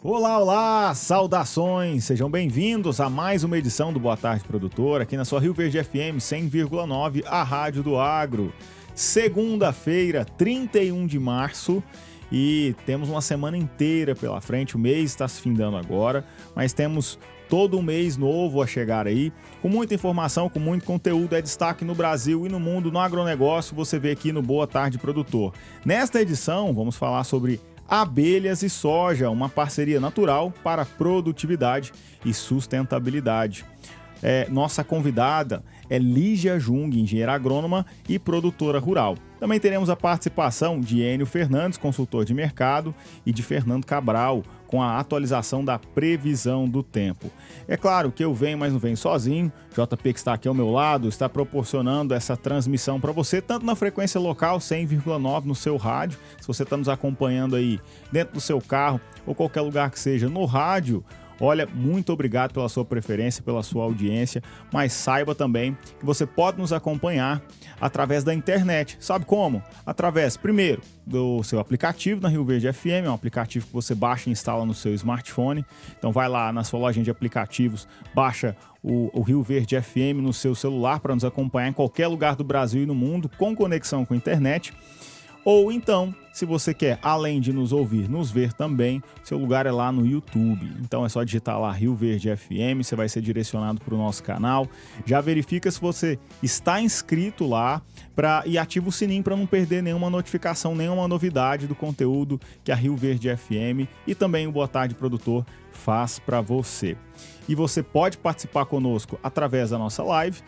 Olá, olá! Saudações! Sejam bem-vindos a mais uma edição do Boa Tarde Produtor, aqui na sua Rio Verde FM 100,9, a Rádio do Agro. Segunda-feira, 31 de março, e temos uma semana inteira pela frente. O mês está se findando agora, mas temos todo um mês novo a chegar aí, com muita informação, com muito conteúdo. É destaque no Brasil e no mundo, no agronegócio, você vê aqui no Boa Tarde Produtor. Nesta edição, vamos falar sobre abelhas e soja, uma parceria natural para produtividade e sustentabilidade. Nossa convidada é Lígia Jung, engenheira agrônoma e produtora rural. Também teremos a participação de Enio Fernandes, consultor de mercado, e de Fernando Cabral, com a atualização da previsão do tempo. É claro que eu venho, mas não venho sozinho. JP, que está aqui ao meu lado, está proporcionando essa transmissão para você, tanto na frequência local 100,9 no seu rádio. Se você está nos acompanhando aí dentro do seu carro ou qualquer lugar que seja no rádio, olha, muito obrigado pela sua preferência, pela sua audiência, mas saiba também que você pode nos acompanhar através da internet. Sabe como? Através, primeiro, do seu aplicativo na Rio Verde FM, é um aplicativo que você baixa e instala no seu smartphone. Então vai lá na sua lojinha de aplicativos, baixa o Rio Verde FM no seu celular para nos acompanhar em qualquer lugar do Brasil e no mundo com conexão com a internet. Ou então, se você quer, além de nos ouvir, nos ver também, seu lugar é lá no YouTube. Então é só digitar lá Rio Verde FM, você vai ser direcionado para o nosso canal. Já verifica se você está inscrito lá e ativa o sininho para não perder nenhuma notificação, nenhuma novidade do conteúdo que a Rio Verde FM e também o Boa Tarde Produtor faz para você. E você pode participar conosco através da nossa live,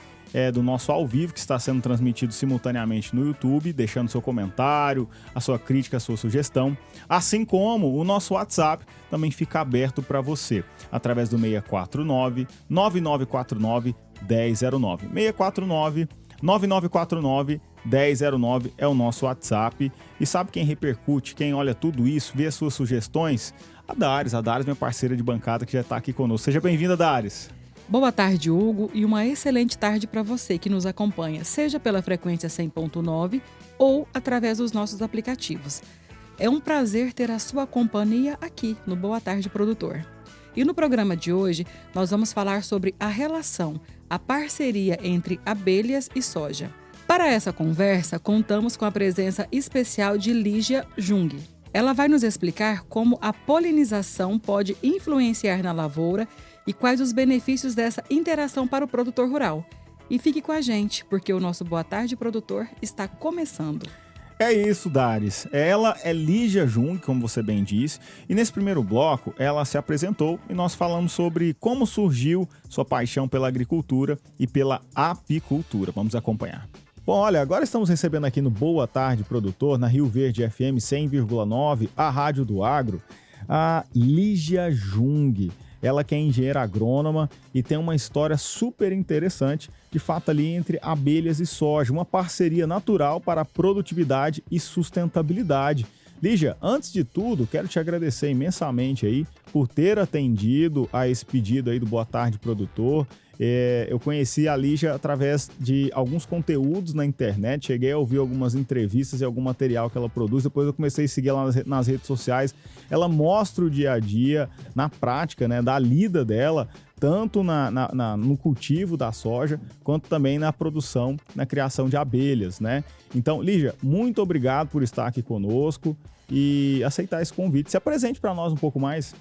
do nosso ao vivo, que está sendo transmitido simultaneamente no YouTube, deixando seu comentário, a sua crítica, a sua sugestão, assim como o nosso WhatsApp também fica aberto para você, através do 649-9949-1009. 649-9949-1009 é o nosso WhatsApp. E sabe quem repercute, quem olha tudo isso, vê as suas sugestões? A Dares, minha parceira de bancada, que já está aqui conosco. Seja bem-vinda, Dares. Boa tarde, Hugo, e uma excelente tarde para você que nos acompanha, seja pela frequência 100.9 ou através dos nossos aplicativos. É um prazer ter a sua companhia aqui no Boa Tarde Produtor. E no programa de hoje, nós vamos falar sobre a relação, a parceria entre abelhas e soja. Para essa conversa, contamos com a presença especial de Lígia Jung. Ela vai nos explicar como a polinização pode influenciar na lavoura e quais os benefícios dessa interação para o produtor rural. E fique com a gente, porque o nosso Boa Tarde Produtor está começando. É isso, Dares. Ela é Lígia Jung, como você bem disse, e nesse primeiro bloco ela se apresentou e nós falamos sobre como surgiu sua paixão pela agricultura e pela apicultura. Vamos acompanhar. Bom, olha, agora estamos recebendo aqui no Boa Tarde Produtor, na Rio Verde FM 100,9, a Rádio do Agro, a Lígia Jung. Ela que é engenheira agrônoma e tem uma história super interessante, de fato ali entre abelhas e soja, uma parceria natural para a produtividade e sustentabilidade. Lígia, antes de tudo, quero te agradecer imensamente aí por ter atendido a esse pedido aí do Boa Tarde Produtor. Eu conheci a Lígia através de alguns conteúdos na internet, cheguei a ouvir algumas entrevistas e algum material que ela produz, depois eu comecei a seguir ela nas redes sociais. Ela mostra o dia a dia, na prática, né, da lida dela, tanto no cultivo da soja, quanto também na produção, na criação de abelhas, né? Então, Lígia, muito obrigado por estar aqui conosco e aceitar esse convite. Se apresente para nós um pouco mais.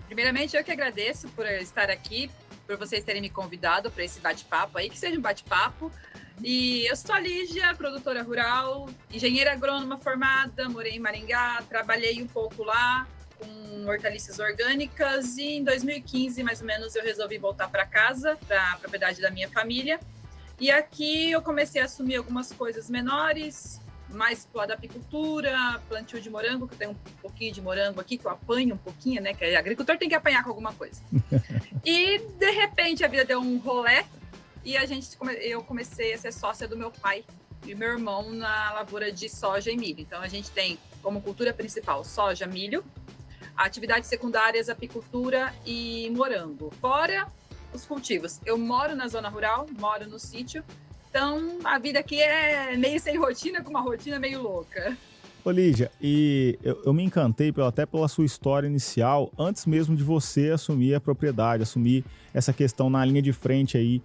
Primeiramente, eu que agradeço por estar aqui, por vocês terem me convidado para esse bate-papo aí, que seja um bate-papo. E eu sou a Lígia, produtora rural, engenheira agrônoma formada, morei em Maringá, trabalhei um pouco lá com hortaliças orgânicas e em 2015, mais ou menos, eu resolvi voltar para casa, para a propriedade da minha família. E aqui eu comecei a assumir algumas coisas menores, mais pro lado da apicultura, plantio de morango, que eu tenho um pouquinho de morango aqui, que eu apanho um pouquinho, né? Que agricultor tem que apanhar com alguma coisa. E, de repente, a vida deu um rolê e eu comecei a ser sócia do meu pai e meu irmão na lavoura de soja e milho. Então, a gente tem como cultura principal soja, milho, atividades secundárias, apicultura e morango. Fora os cultivos. Eu moro na zona rural, moro no sítio, então a vida aqui é meio sem rotina, com uma rotina meio louca. Ô Lígia, e eu me encantei até pela sua história inicial, antes mesmo de você assumir a propriedade, assumir essa questão na linha de frente aí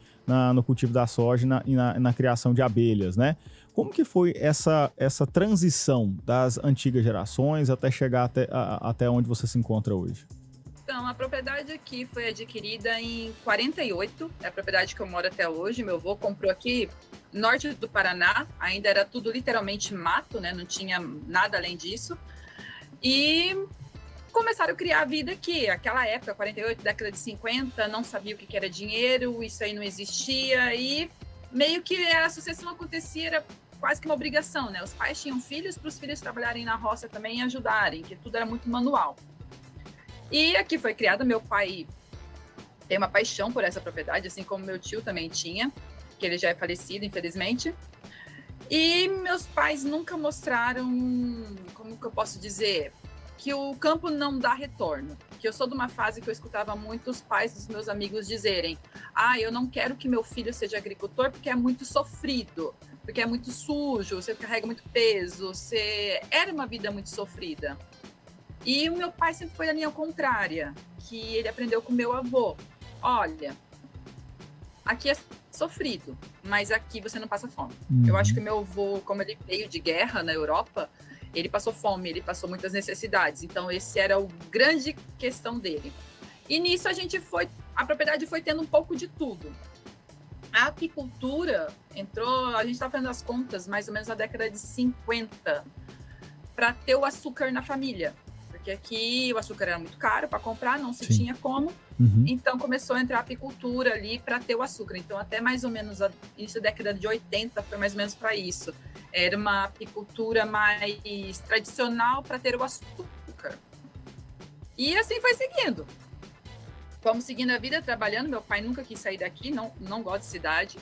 no cultivo da soja e na criação de abelhas, né? Como que foi essa transição das antigas gerações até chegar até onde você se encontra hoje? Então, a propriedade aqui foi adquirida em 48, é a propriedade que eu moro até hoje. Meu avô comprou aqui, norte do Paraná, ainda era tudo literalmente mato, né? Não tinha nada além disso. E começaram a criar a vida aqui. Aquela época, 48, década de 50, não sabia o que era dinheiro, isso aí não existia. E meio que a sucessão acontecia, era quase que uma obrigação, né? Os pais tinham filhos para os filhos trabalharem na roça também e ajudarem, que tudo era muito manual. E aqui foi criada, meu pai tem uma paixão por essa propriedade, assim como meu tio também tinha, que ele já é falecido, infelizmente. E meus pais nunca mostraram, como que eu posso dizer, que o campo não dá retorno. Que eu sou de uma fase que eu escutava muitos pais dos meus amigos dizerem: eu não quero que meu filho seja agricultor porque é muito sofrido, porque é muito sujo, você carrega muito peso, era uma vida muito sofrida. E o meu pai sempre foi da linha contrária, que ele aprendeu com meu avô. Olha, aqui é sofrido, mas aqui você não passa fome. Eu acho que meu avô, como ele veio de guerra na Europa, ele passou fome, ele passou muitas necessidades. Então, esse era o grande questão dele. E nisso a propriedade foi tendo um pouco de tudo. A apicultura entrou, a gente está fazendo as contas, mais ou menos na década de 50, para ter o açúcar na família. Porque aqui o açúcar era muito caro para comprar, não se tinha como. Então começou a entrar a apicultura ali para ter o açúcar. Então até mais ou menos início da década de 80 foi mais ou menos para isso. Era uma apicultura mais tradicional para ter o açúcar. E assim foi seguindo. Fomos seguindo a vida, trabalhando. Meu pai nunca quis sair daqui, não gosta de cidade.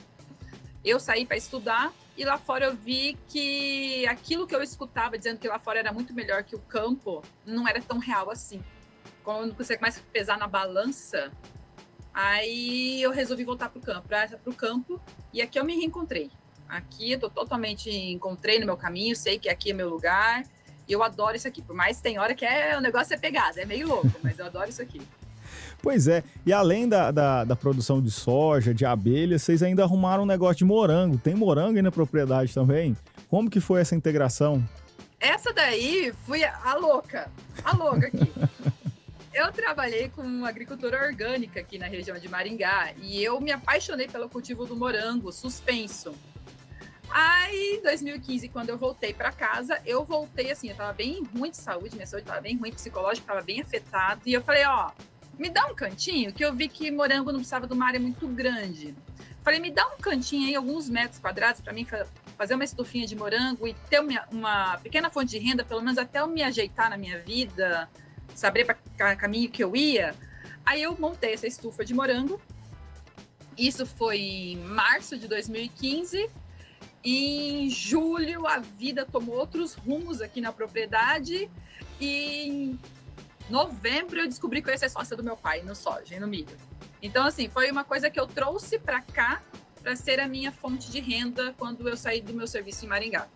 Eu saí para estudar e lá fora eu vi que aquilo que eu escutava dizendo que lá fora era muito melhor que o campo não era tão real assim. Quando você começa a pesar na balança, aí eu resolvi voltar para o campo e aqui eu me reencontrei. Aqui eu encontrei no meu caminho, sei que aqui é meu lugar e eu adoro isso aqui. Por mais tem hora que o negócio é pegado, é meio louco, mas eu adoro isso aqui. Pois é, e além da produção de soja, de abelhas, vocês ainda arrumaram um negócio de morango. Tem morango aí na propriedade também? Como que foi essa integração? Essa daí fui a louca aqui. Eu trabalhei com agricultura orgânica aqui na região de Maringá e eu me apaixonei pelo cultivo do morango, suspenso. Aí, em 2015, quando eu voltei para casa, eu voltei assim, eu tava bem ruim de saúde, minha saúde tava bem ruim, psicológico tava bem afetado, e eu falei, me dá um cantinho, que eu vi que morango não precisava de uma área muito grande. Falei, me dá um cantinho aí, alguns metros quadrados, para mim fazer uma estufinha de morango e ter uma pequena fonte de renda, pelo menos até eu me ajeitar na minha vida, saber para caminho que eu ia. Aí eu montei essa estufa de morango. Isso foi em março de 2015. E em julho a vida tomou outros rumos aqui na propriedade. E em novembro eu descobri que eu ia ser sócia do meu pai no soja e no milho. Então, assim, foi uma coisa que eu trouxe para cá para ser a minha fonte de renda quando eu saí do meu serviço em Maringá.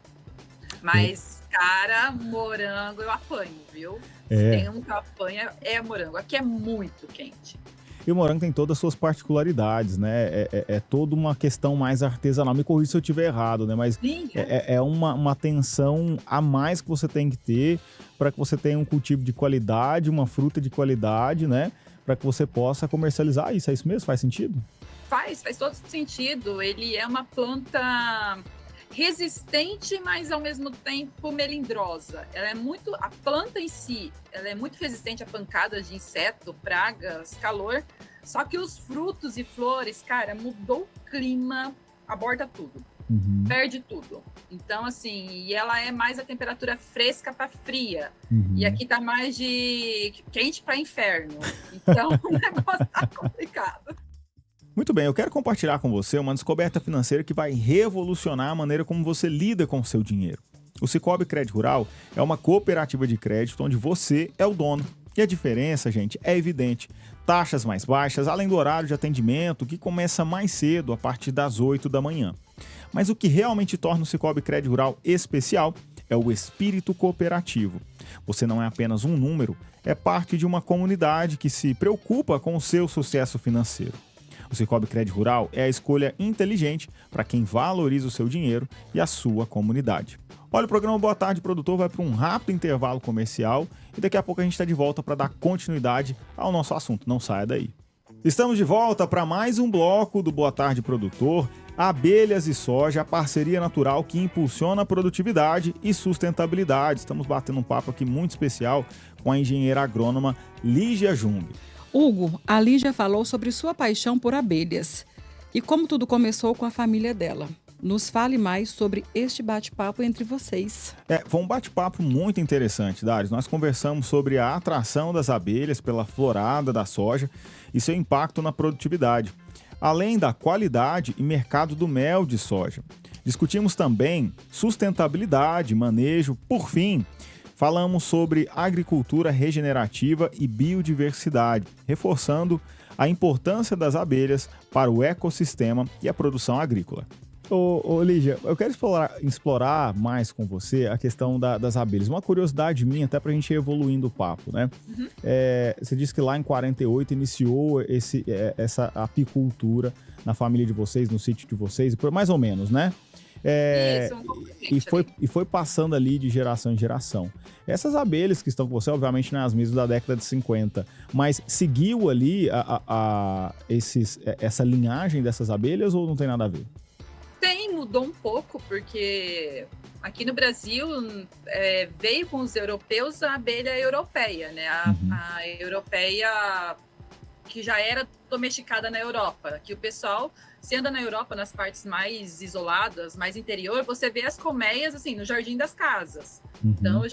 Mas, cara, morango eu apanho, viu? Se tem um que apanha, é morango. Aqui é muito quente. E o morango tem todas as suas particularidades, né? É toda uma questão mais artesanal. Me corrija se eu estiver errado, né? Mas é uma atenção a mais que você tem que ter para que você tenha um cultivo de qualidade, uma fruta de qualidade, né? Para que você possa comercializar isso. É isso mesmo? Faz sentido? Faz todo sentido. Ele é uma planta resistente, mas ao mesmo tempo melindrosa. A planta em si, ela é muito resistente a pancadas de inseto, pragas, calor. Só que os frutos e flores, cara, mudou o clima, aborta tudo. Perde tudo. Então, assim, e ela é mais a temperatura fresca para fria. E aqui tá mais de quente para inferno. Então, o negócio tá complicado. Muito bem, eu quero compartilhar com você uma descoberta financeira que vai revolucionar a maneira como você lida com o seu dinheiro. O Sicoob Crédito Rural é uma cooperativa de crédito onde você é o dono. E a diferença, gente, é evidente. Taxas mais baixas, além do horário de atendimento, que começa mais cedo, a partir das 8 da manhã. Mas o que realmente torna o Sicoob Crédito Rural especial é o espírito cooperativo. Você não é apenas um número, é parte de uma comunidade que se preocupa com o seu sucesso financeiro. O Sicoob Cred Rural é a escolha inteligente para quem valoriza o seu dinheiro e a sua comunidade. Olha, o programa Boa Tarde Produtor vai para um rápido intervalo comercial e daqui a pouco a gente está de volta para dar continuidade ao nosso assunto. Não saia daí. Estamos de volta para mais um bloco do Boa Tarde Produtor. Abelhas e soja, a parceria natural que impulsiona a produtividade e sustentabilidade. Estamos batendo um papo aqui muito especial com a engenheira agrônoma Lígia Jung. Hugo, a Lígia falou sobre sua paixão por abelhas e como tudo começou com a família dela. Nos fale mais sobre este bate-papo entre vocês. Foi um bate-papo muito interessante, Dário. Nós conversamos sobre a atração das abelhas pela florada da soja e seu impacto na produtividade, além da qualidade e mercado do mel de soja. Discutimos também sustentabilidade, manejo, por fim, falamos sobre agricultura regenerativa e biodiversidade, reforçando a importância das abelhas para o ecossistema e a produção agrícola. Ô Lígia, eu quero explorar mais com você a questão das abelhas. Uma curiosidade minha, até pra gente ir evoluindo o papo, né? Uhum. Você disse que lá em 48 iniciou essa apicultura na família de vocês, no sítio de vocês, mais ou menos, né? Isso, um pouco E foi passando ali de geração em geração. Essas abelhas que estão com você, obviamente, não é as mesmas da década de 50, mas seguiu ali essa linhagem dessas abelhas ou não tem nada a ver? Mudou um pouco, porque aqui no Brasil veio com os europeus a abelha europeia, né? A europeia que já era domesticada na Europa, que o pessoal, se anda na Europa, nas partes mais isoladas, mais interior, você vê as colmeias, assim, no jardim das casas. Então,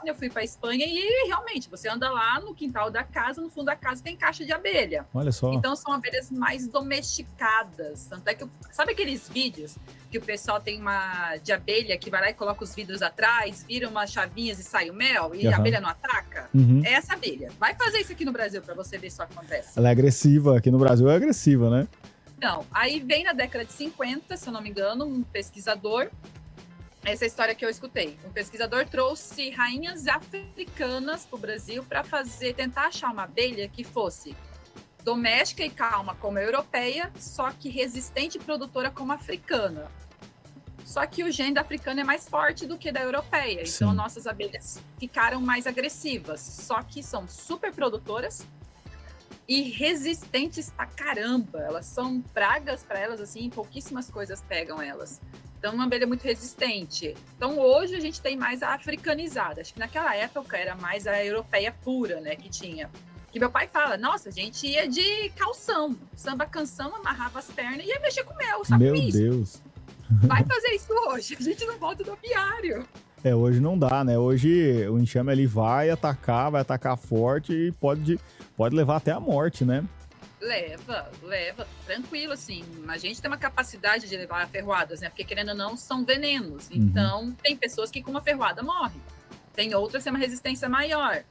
eu fui para a Espanha e realmente, você anda lá no quintal da casa, no fundo da casa tem caixa de abelha. Olha só. Então, são abelhas mais domesticadas. Tanto é que, sabe aqueles vídeos que o pessoal tem uma de abelha que vai lá e coloca os vidros atrás, vira umas chavinhas e sai o mel, e a abelha não ataca? É essa abelha. Vai fazer isso aqui no Brasil para você ver se isso acontece. Ela é agressiva, aqui no Brasil é agressiva, né? Não, aí vem na década de 50, se eu não me engano, um pesquisador, essa é a história que eu escutei, um pesquisador trouxe rainhas africanas para o Brasil para tentar achar uma abelha que fosse doméstica e calma como a europeia, só que resistente e produtora como a africana. Só que o gene da africana é mais forte do que da europeia. Sim. Então, nossas abelhas ficaram mais agressivas. Só que são super produtoras e resistentes pra caramba. Elas são pragas para elas, assim, pouquíssimas coisas pegam elas. Então, uma abelha muito resistente. Então, hoje a gente tem mais a africanizada. Acho que naquela época era mais a europeia pura, né, que tinha. Que meu pai fala, nossa, a gente ia de calção, samba canção, amarrava as pernas e ia mexer com mel, sabe? Meu Deus. Vai fazer isso hoje, a gente não volta do apiário. Hoje não dá, né? Hoje o enxame ali vai atacar forte e pode levar até a morte, né? Leva, tranquilo, assim. A gente tem uma capacidade de levar ferroadas, né? Porque, querendo ou não, são venenos. Então, tem pessoas que com uma ferroada morrem. Tem outras que têm uma resistência maior.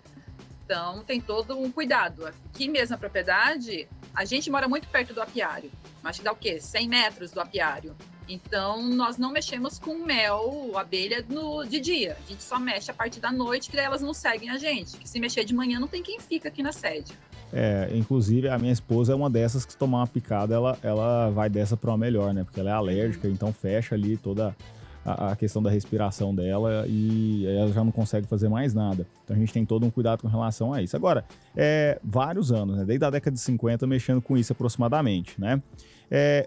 Então, tem todo um cuidado. Aqui mesmo na propriedade, a gente mora muito perto do apiário. Acho que dá o quê? 100 metros do apiário. Então, nós não mexemos com mel, abelha de dia. A gente só mexe a partir da noite, que daí elas não seguem a gente. Que se mexer de manhã, não tem quem fica aqui na sede. Inclusive, a minha esposa é uma dessas que se tomar uma picada, ela vai dessa para uma melhor, né? Porque ela é alérgica, então fecha ali toda a questão da respiração dela e ela já não consegue fazer mais nada. Então a gente tem todo um cuidado com relação a isso. Agora, vários anos, né? Desde a década de 50 mexendo com isso aproximadamente, né?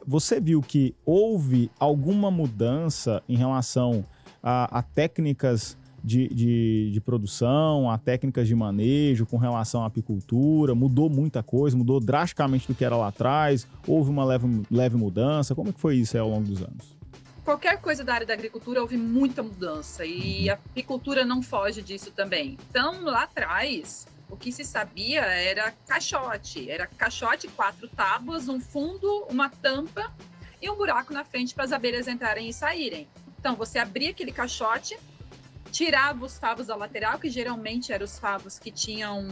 Você viu que houve alguma mudança em relação a técnicas de produção, a técnicas de manejo com relação à apicultura? Mudou muita coisa, mudou drasticamente do que era lá atrás? Houve uma leve mudança? Como é que foi isso aí ao longo dos anos? Qualquer coisa da área da agricultura houve muita mudança e a apicultura não foge disso também. Então, lá atrás, o que se sabia era caixote. Era caixote, 4 tábuas, um fundo, uma tampa e um buraco na frente para as abelhas entrarem e saírem. Então, você abria aquele caixote, tirava os favos da lateral, que geralmente eram os favos que tinham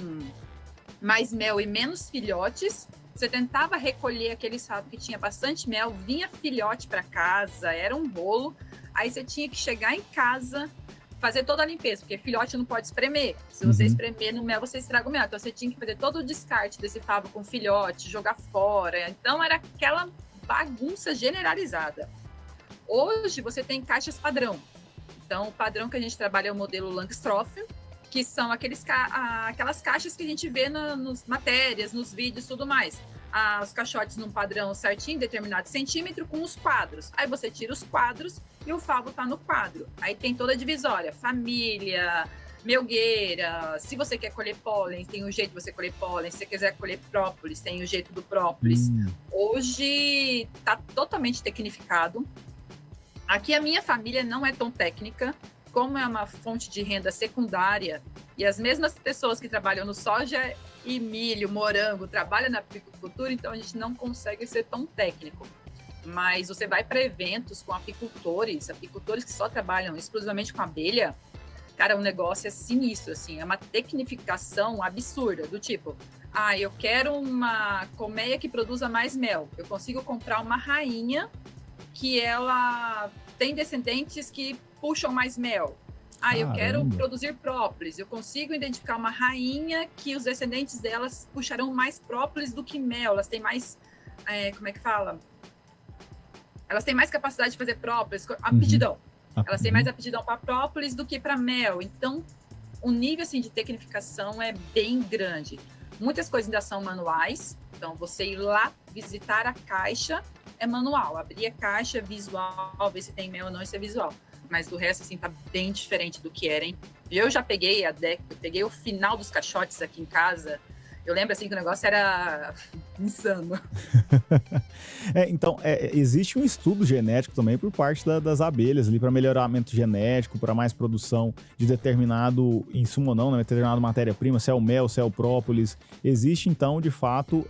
mais mel e menos filhotes. Você tentava recolher aquele favos que tinha bastante mel, vinha filhote para casa, era um bolo. Aí você tinha que chegar em casa, fazer toda a limpeza, porque filhote não pode espremer. Se você espremer no mel, você estraga o mel. Então, você tinha que fazer todo o descarte desse favo com filhote, jogar fora. Então, era aquela bagunça generalizada. Hoje, você tem caixas padrão. Então, o padrão que a gente trabalha é o modelo Langstroth, que são aquelas caixas que a gente vê nas matérias, nos vídeos e tudo mais. Os caixotes num padrão certinho, determinado centímetro, com os quadros. Aí você tira os quadros e o favo tá no quadro. Aí tem toda a divisória, família, melgueira. Se você quer colher pólen, tem um jeito de você colher pólen. Se você quiser colher própolis, tem o jeito do própolis. Hoje tá totalmente tecnificado. Aqui a minha família não é tão técnica, como é uma fonte de renda secundária, e as mesmas pessoas que trabalham no soja e milho, morango, trabalham na apicultura, então a gente não consegue ser tão técnico. Mas você vai para eventos com apicultores que só trabalham exclusivamente com abelha, cara, o negócio é sinistro, assim, é uma tecnificação absurda, do tipo, eu quero uma colmeia que produza mais mel, eu consigo comprar uma rainha que ela tem descendentes que puxam mais mel. Eu quero produzir própolis. Eu consigo identificar uma rainha que os descendentes delas puxarão mais própolis do que mel. Elas têm mais... como é que fala? Elas têm mais capacidade de fazer própolis. Aptidão. Elas têm mais aptidão para própolis do que para mel. Então, o nível assim, de tecnificação é bem grande. Muitas coisas ainda são manuais. Então, você ir lá visitar a caixa é manual. Abrir a caixa, visual, ver se tem mel ou não, isso é visual. Mas do resto, assim, tá bem diferente do que era, hein? Eu já peguei peguei o final dos caixotes aqui em casa. Eu lembro, assim, que o negócio era insano. Então, existe um estudo genético também por parte das abelhas ali para melhoramento genético, para mais produção de determinado insumo ou não, né, determinada matéria-prima, se é o mel, se é o própolis. Existe, então, de fato,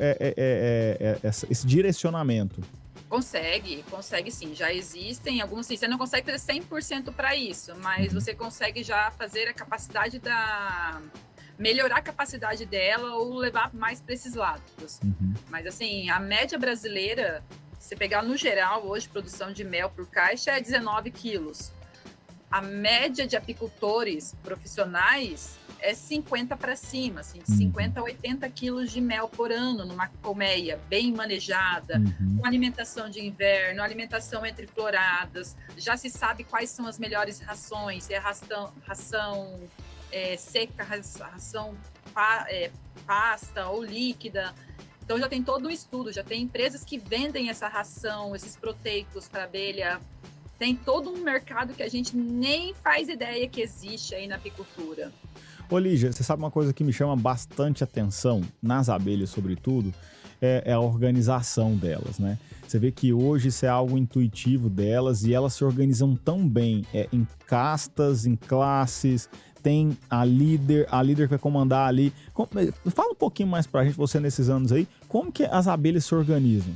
esse direcionamento. Consegue sim. Já existem alguns, sim, você não consegue fazer 100% para isso, mas você consegue já fazer a capacidade melhorar a capacidade dela ou levar mais para esses lados. Mas assim, a média brasileira, se pegar no geral, hoje, produção de mel por caixa é 19 quilos. A média de apicultores profissionais é 50 para cima, assim, de 50 a 80 quilos de mel por ano numa colmeia bem manejada, com alimentação de inverno, alimentação entre floradas. Já se sabe quais são as melhores rações, se é ração seca, ração pasta ou líquida. Então já tem todo um estudo, já tem empresas que vendem essa ração, esses proteicos para abelha. Tem todo um mercado que a gente nem faz ideia que existe aí na apicultura. Ô Lígia, você sabe uma coisa que me chama bastante atenção, nas abelhas sobretudo, é a organização delas, né? Você vê que hoje isso é algo intuitivo delas e elas se organizam tão bem em castas, em classes. Tem a líder que vai comandar ali. Fala um pouquinho mais pra gente, você nesses anos aí, como que as abelhas se organizam?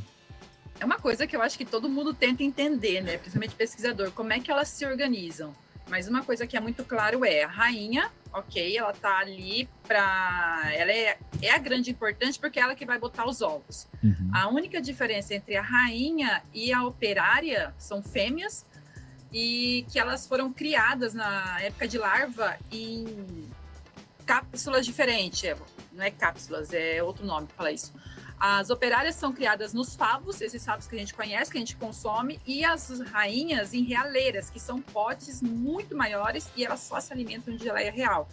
É uma coisa que eu acho que todo mundo tenta entender, né? Principalmente pesquisador, como é que elas se organizam. Mas uma coisa que é muito claro a rainha, ok, ela tá ali ela é a grande importante porque é ela que vai botar os ovos. A única diferença entre a rainha e a operária são fêmeas e que elas foram criadas na época de larva em cápsulas diferentes. Não é cápsulas, é outro nome para falar isso. As operárias são criadas nos favos, esses favos que a gente conhece, que a gente consome, e as rainhas em realeiras, que são potes muito maiores e elas só se alimentam de geleia real.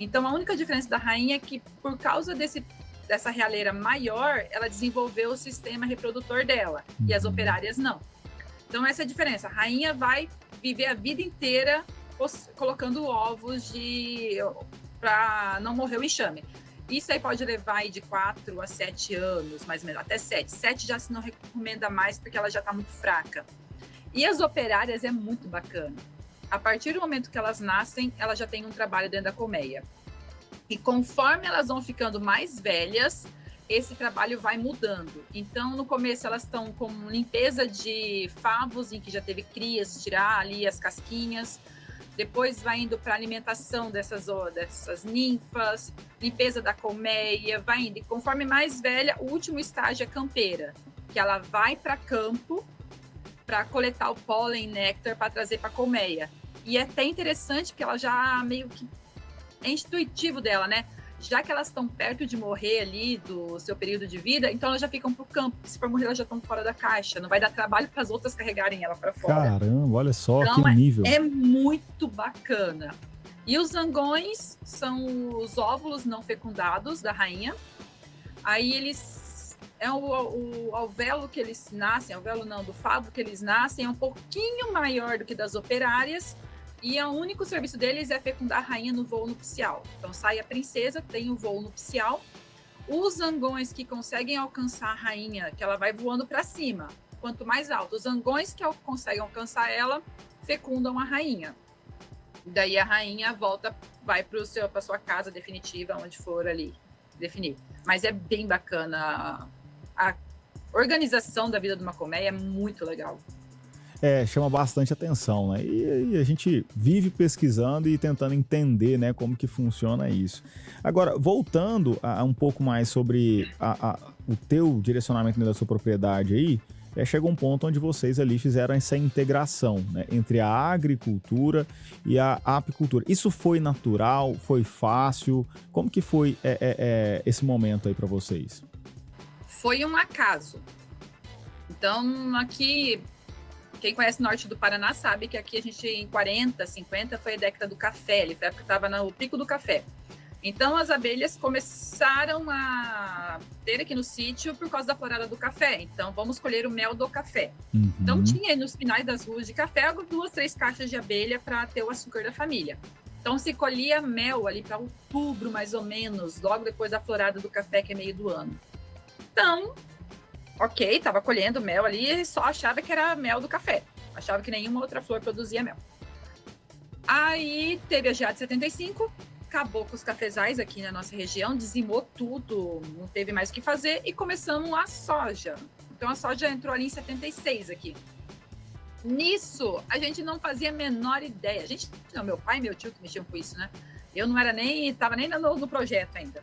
Então, a única diferença da rainha é que, por causa dessa realeira maior, ela desenvolveu o sistema reprodutor dela, e as operárias não. Então, essa é a diferença. A rainha vai viver a vida inteira colocando ovos para não morrer o enxame. Isso aí pode levar aí de 4 a 7 anos, mais ou menos, até 7. 7 já se não recomenda mais, porque ela já está muito fraca. E as operárias é muito bacana. A partir do momento que elas nascem, elas já têm um trabalho dentro da colmeia. E conforme elas vão ficando mais velhas, esse trabalho vai mudando. Então, no começo, elas estão com limpeza de favos, em que já teve crias, tirar ali as casquinhas. Depois vai indo para alimentação dessas ninfas, limpeza da colmeia, vai indo. E conforme mais velha, o último estágio é campeira, que ela vai para campo para coletar o pólen e néctar para trazer para a colmeia. E é até interessante porque ela já meio que é intuitivo dela, né? Já que elas estão perto de morrer ali do seu período de vida, então elas já ficam pro campo. Se for morrer, elas já estão fora da caixa. Não vai dar trabalho para as outras carregarem ela para fora. Caramba, olha só então, que nível. É muito bacana. E os zangões são os óvulos não fecundados da rainha. Aí eles... o alvéolo que eles nascem, alvéolo não, do favo que eles nascem é um pouquinho maior do que das operárias. E o único serviço deles é fecundar a rainha no voo nupcial. Então sai a princesa, tem o voo nupcial. Os zangões que conseguem alcançar a rainha, que ela vai voando para cima, quanto mais alto, os zangões que conseguem alcançar ela, fecundam a rainha. Daí a rainha volta, vai para sua casa definitiva, onde for ali definir. Mas é bem bacana. A organização da vida de uma colmeia é muito legal. Chama bastante atenção, né? E a gente vive pesquisando e tentando entender, né, como que funciona isso. Agora, voltando a um pouco mais sobre o teu direcionamento da sua propriedade aí, chegou um ponto onde vocês ali fizeram essa integração, né, entre a agricultura e a apicultura. Isso foi natural? Foi fácil? Como que foi esse momento aí para vocês? Foi um acaso. Então, aqui... Quem conhece o norte do Paraná sabe que aqui a gente, em 40, 50, foi a década do café. Foi a época que estava no pico do café. Então, as abelhas começaram a ter aqui no sítio por causa da florada do café. Então, vamos colher o mel do café. Uhum. Então, tinha nos finais das ruas de café 2, 3 caixas de abelha para ter o açúcar da família. Então, se colhia mel ali para outubro, mais ou menos, logo depois da florada do café, que é meio do ano. Então... Ok, tava colhendo mel ali e só achava que era mel do café. Achava que nenhuma outra flor produzia mel. Aí teve a geada de 75, acabou com os cafezais aqui na nossa região, dizimou tudo, não teve mais o que fazer e começamos a soja. Então a soja entrou ali em 76 aqui. Nisso, a gente não fazia a menor ideia. Meu pai e meu tio que mexiam com isso, né? Eu não era tava nem no projeto ainda.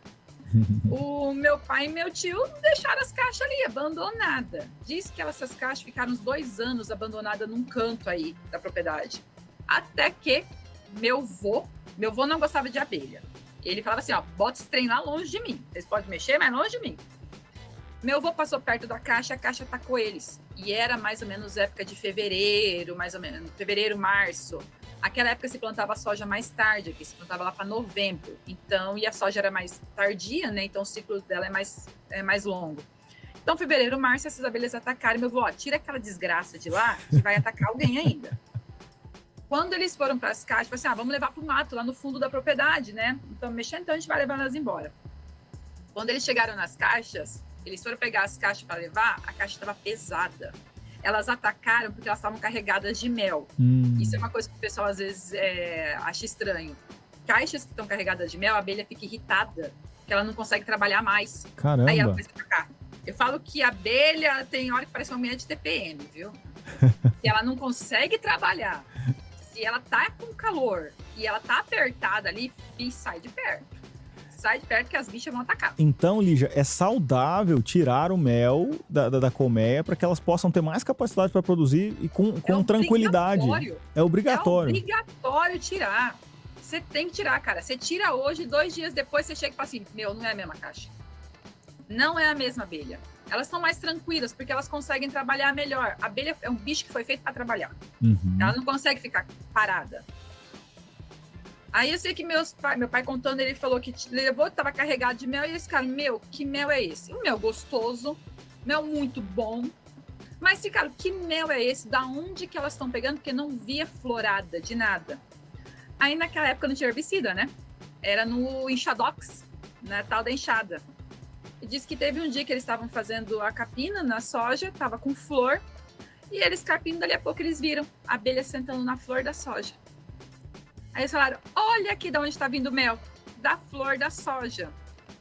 O meu pai e meu tio deixaram as caixas ali, abandonadas. Diz que essas caixas ficaram uns 2 anos abandonadas num canto aí da propriedade. Até que meu vô não gostava de abelha. Ele falava assim, bota esse trem lá longe de mim. Vocês podem mexer, mas longe de mim. Meu vô passou perto da caixa, a caixa atacou eles. E era mais ou menos época de fevereiro, março. Aquela época se plantava soja mais tarde, aqui se plantava lá para novembro. Então, e a soja era mais tardia, né? Então o ciclo dela é mais longo. Então, fevereiro, março, essas abelhas atacaram. Meu avô, tira aquela desgraça de lá, que vai atacar alguém ainda. Quando eles foram para as caixas, falei assim, vamos levar para o mato, lá no fundo da propriedade, né? Então, então a gente vai levar elas embora. Quando eles chegaram nas caixas, eles foram pegar as caixas para levar, a caixa estava pesada. Elas atacaram porque elas estavam carregadas de mel. Isso é uma coisa que o pessoal às vezes acha estranho. Caixas que estão carregadas de mel, a abelha fica irritada, que ela não consegue trabalhar mais. Caramba. Aí ela começa a atacar. Eu falo que a abelha tem hora que parece uma mulher de TPM, viu? Se ela não consegue trabalhar, se ela tá com calor e ela tá apertada ali, sai de perto. Sai de perto que as bichas vão atacar. Então, Lígia, é saudável tirar o mel da colmeia para que elas possam ter mais capacidade para produzir e com tranquilidade. É obrigatório. É obrigatório tirar. Você tem que tirar, cara. Você tira hoje, 2 dias depois você chega e fala assim, não é a mesma caixa. Não é a mesma abelha. Elas são mais tranquilas porque elas conseguem trabalhar melhor. A abelha é um bicho que foi feito para trabalhar. Uhum. Ela não consegue ficar parada. Aí eu sei que meu pai contando, ele falou que levou, estava carregado de mel, e esse cara, que mel é esse? Um mel gostoso, mel muito bom. Mas, cara, que mel é esse? Da onde que elas estão pegando? Porque não via florada de nada. Aí naquela época não tinha herbicida, né? Era no enxadox, na tal da enxada. E disse que teve um dia que eles estavam fazendo a capina na soja, tava com flor, e eles carpindo, dali a pouco eles viram a abelha sentando na flor da soja. Aí eles falaram, olha aqui de onde está vindo o mel, da flor da soja.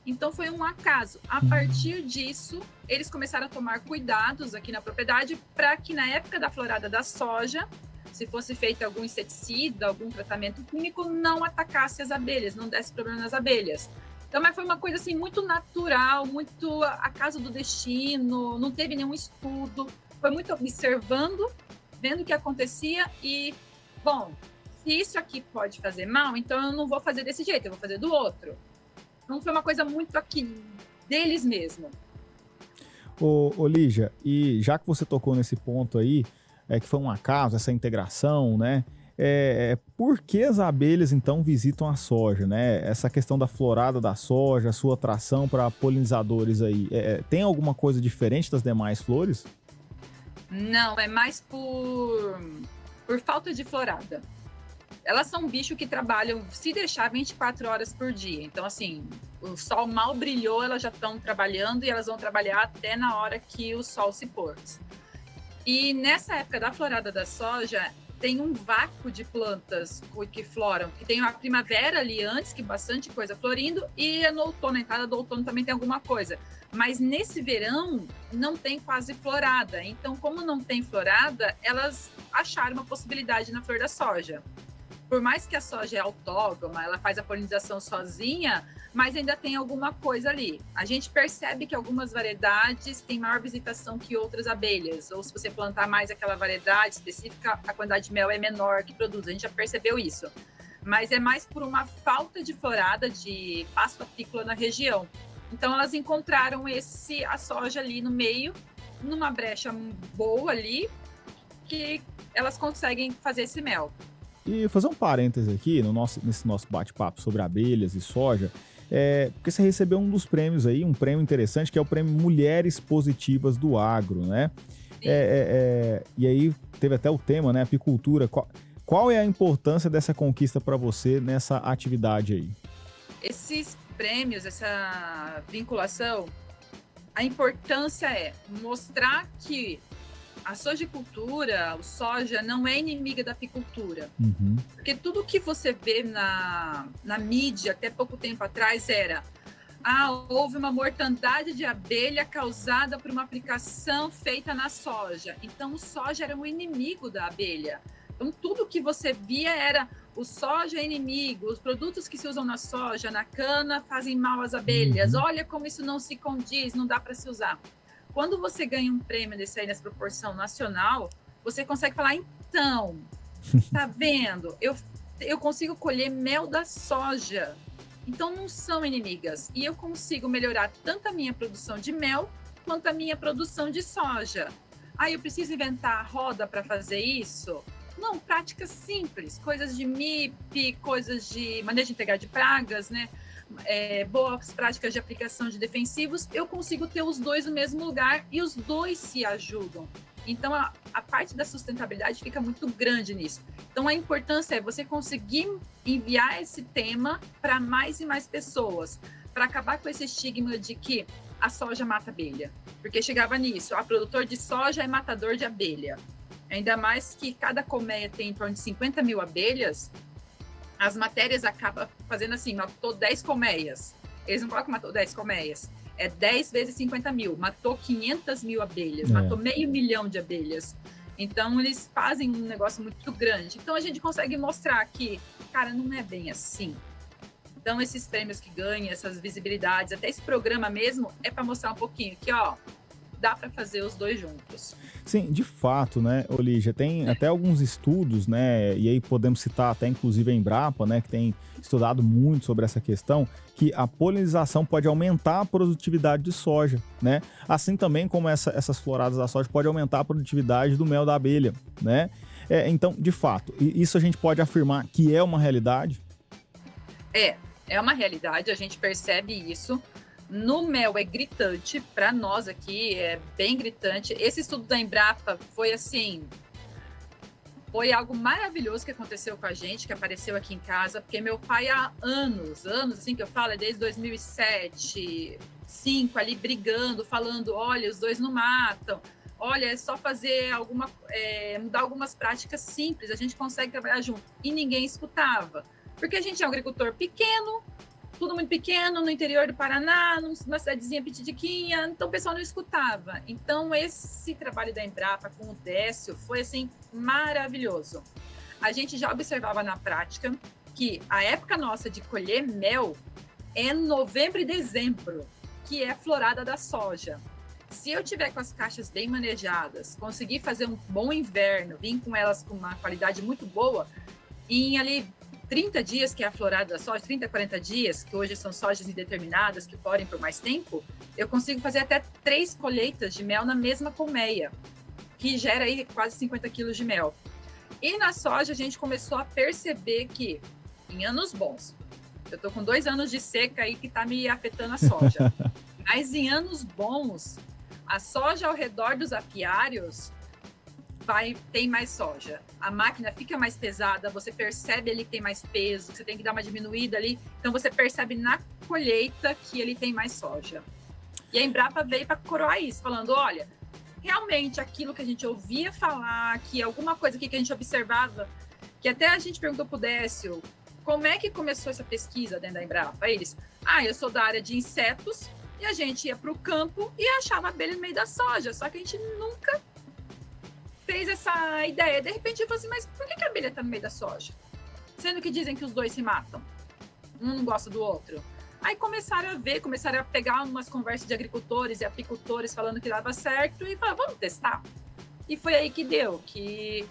Então foi um acaso. A partir disso, eles começaram a tomar cuidados aqui na propriedade para que na época da florada da soja, se fosse feito algum inseticida, algum tratamento químico, não atacasse as abelhas, não desse problema nas abelhas. Então, mas foi uma coisa assim muito natural, muito acaso do destino, não teve nenhum estudo, foi muito observando, vendo o que acontecia e, bom, se isso aqui pode fazer mal, então eu não vou fazer desse jeito, eu vou fazer do outro. Então foi uma coisa muito aqui deles mesmo. Ô Lígia, e já que você tocou nesse ponto aí, que foi um acaso, essa integração, né? Por que as abelhas, então, visitam a soja, né? Essa questão da florada da soja, a sua atração para polinizadores aí, tem alguma coisa diferente das demais flores? Não, é mais por falta de florada. Elas são um bicho que trabalham, se deixar, 24 horas por dia. Então, assim, o sol mal brilhou, elas já estão trabalhando e elas vão trabalhar até na hora que o sol se pôr. E nessa época da florada da soja, tem um vácuo de plantas que floram, que tem a primavera ali antes, que bastante coisa florindo, e no outono, a entrada do outono também tem alguma coisa. Mas nesse verão, não tem quase florada. Então, como não tem florada, elas acharam uma possibilidade na flor da soja. Por mais que a soja é autógama, ela faz a polinização sozinha, mas ainda tem alguma coisa ali. A gente percebe que algumas variedades têm maior visitação que outras abelhas, ou se você plantar mais aquela variedade específica, a quantidade de mel é menor que produz. A gente já percebeu isso. Mas é mais por uma falta de florada, de pasto apícola na região. Então, elas encontraram a soja ali no meio, numa brecha boa ali, que elas conseguem fazer esse mel. E fazer um parêntese aqui nesse nosso bate-papo sobre abelhas e soja, porque você recebeu um dos prêmios aí, um prêmio interessante, que é o prêmio Mulheres Positivas do Agro, né? E aí teve até o tema, né? Apicultura. Qual é a importância dessa conquista para você nessa atividade aí? Esses prêmios, essa vinculação, a importância é mostrar que a sojicultura, o soja, não é inimiga da apicultura. Uhum. Porque tudo que você vê na mídia até pouco tempo atrás era houve uma mortandade de abelha causada por uma aplicação feita na soja. Então, o soja era um inimigo da abelha. Então, tudo que você via era o soja é inimigo, os produtos que se usam na soja, na cana, fazem mal às abelhas. Olha como isso não se condiz, não dá para se usar. Quando você ganha um prêmio desse aí nessa proporção nacional, você consegue falar, então, tá vendo? Eu consigo colher mel da soja. Então, não são inimigas. E eu consigo melhorar tanto a minha produção de mel, quanto a minha produção de soja. Eu preciso inventar a roda para fazer isso? Não, práticas simples. Coisas de MIP, coisas de manejo integral de pragas, né? Boas práticas de aplicação de defensivos, eu consigo ter os dois no mesmo lugar e os dois se ajudam. Então, a parte da sustentabilidade fica muito grande nisso. Então, a importância é você conseguir enviar esse tema para mais e mais pessoas, para acabar com esse estigma de que a soja mata abelha. Porque chegava nisso, produtor de soja é matador de abelha. Ainda mais que cada colmeia tem em torno de 50 mil abelhas, as matérias acabam fazendo assim, matou 10 colmeias. Eles não colocam matou 10 colmeias. É 10 vezes 50 mil. Matou 500 mil abelhas. Matou 500 mil de abelhas. Então, eles fazem um negócio muito grande. Então, a gente consegue mostrar que, cara, não é bem assim. Então, esses prêmios que ganham, essas visibilidades, até esse programa mesmo, é para mostrar um pouquinho que, dá para fazer os dois juntos. Sim, de fato, né, Lígia, tem até alguns estudos, né, e aí podemos citar até inclusive a Embrapa, né, que tem estudado muito sobre essa questão, que a polinização pode aumentar a produtividade de soja, né, assim também como essas floradas da soja pode aumentar a produtividade do mel da abelha, né. Então, de fato, isso a gente pode afirmar que é uma realidade? É uma realidade, a gente percebe isso. No mel é gritante, para nós aqui é bem gritante. Esse estudo da Embrapa foi algo maravilhoso que aconteceu com a gente, que apareceu aqui em casa, porque meu pai há anos, assim que eu falo, é desde 2007, 2005, ali brigando, falando, olha, os dois não matam, olha, é só fazer mudar algumas práticas simples, a gente consegue trabalhar junto. E ninguém escutava, porque a gente é um agricultor pequeno, tudo muito pequeno, no interior do Paraná, numa cidadezinha pitidiquinha, então o pessoal não escutava. Então, esse trabalho da Embrapa com o Décio foi, assim, maravilhoso. A gente já observava na prática que a época nossa de colher mel é novembro e dezembro, que é florada da soja. Se eu tiver com as caixas bem manejadas, conseguir fazer um bom inverno, vir com elas com uma qualidade muito boa, Em ali 30 dias, que é a florada da soja, 30 a 40 dias, que hoje são sojas indeterminadas, que florem por mais tempo, eu consigo fazer até 3 colheitas de mel na mesma colmeia, que gera aí quase 50 quilos de mel. E na soja a gente começou a perceber que, em anos bons, eu tô com 2 anos de seca aí que tá me afetando a soja, mas em anos bons, a soja ao redor dos apiários tem mais soja. A máquina fica mais pesada, você percebe ali que tem mais peso, você tem que dar uma diminuída ali. Então você percebe na colheita que ele tem mais soja. E a Embrapa veio para coroar isso, falando, olha, realmente aquilo que a gente ouvia falar, que alguma coisa aqui que a gente observava, que até a gente perguntou pro Décio, como é que começou essa pesquisa dentro da Embrapa? Eles, eu sou da área de insetos, e a gente ia para o campo e achava abelha no meio da soja, só que a gente nunca fez essa ideia. De repente eu falei assim, mas por que a abelha está no meio da soja? Sendo que dizem que os dois se matam. Um não gosta do outro. Aí começaram a ver, começaram a pegar umas conversas de agricultores e apicultores falando que dava certo e falaram, vamos testar. E foi aí que deu, que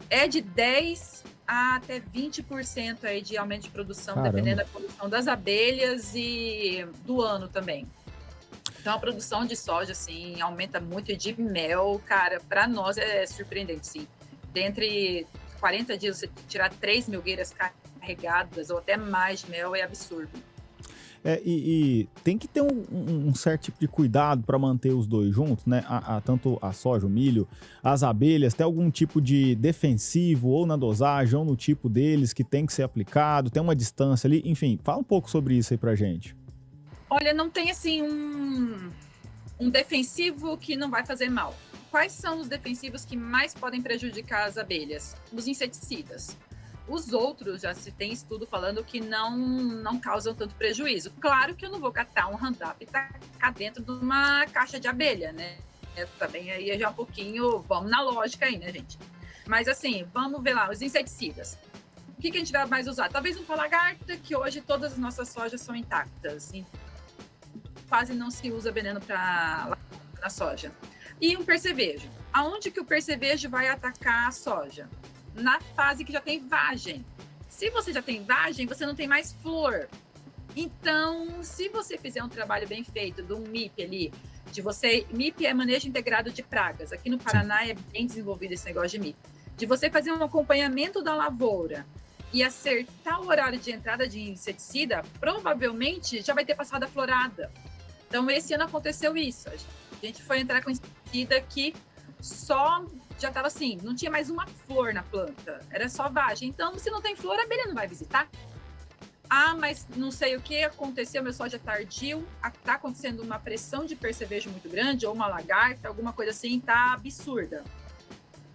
é de 10% a até 20% aí de aumento de produção, Caramba. dependendo da produção das abelhas e do ano também. Então, a produção de soja, assim, aumenta muito, e de mel, cara, para nós é surpreendente, sim. Dentre 40 dias, você tirar 3 milgueiras carregadas ou até mais de mel é absurdo. E tem que ter um certo tipo de cuidado para manter os dois juntos, né? Tanto a soja, o milho, as abelhas, tem algum tipo de defensivo ou na dosagem ou no tipo deles que tem que ser aplicado, tem uma distância ali, enfim, fala um pouco sobre isso aí pra gente. Olha, não tem assim um defensivo que não vai fazer mal. Quais são os defensivos que mais podem prejudicar as abelhas? Os inseticidas. Os outros, já se tem estudo falando que não causam tanto prejuízo. Claro que eu não vou catar um Roundup e tacar dentro de uma caixa de abelha, né? Também aí já um pouquinho, vamos na lógica aí, né, gente? Mas assim, vamos ver lá, os inseticidas. O que a gente vai mais usar? Talvez um palagarta, que hoje todas as nossas sojas são intactas. Quase não se usa veneno na soja. E um percevejo. Aonde que o percevejo vai atacar a soja? Na fase que já tem vagem. Se você já tem vagem, você não tem mais flor. Então, se você fizer um trabalho bem feito de um MIP ali, MIP é manejo integrado de pragas. Aqui no Paraná é bem desenvolvido esse negócio de MIP. De você fazer um acompanhamento da lavoura e acertar o horário de entrada de inseticida, provavelmente já vai ter passado a florada. Então, esse ano aconteceu isso. A gente foi entrar com inseticida que já estava assim, não tinha mais uma flor na planta, era só vagem. Então, se não tem flor, a abelha não vai visitar. Mas não sei o que aconteceu, meu soja tardio, está acontecendo uma pressão de percevejo muito grande, ou uma lagarta, alguma coisa assim, tá absurda.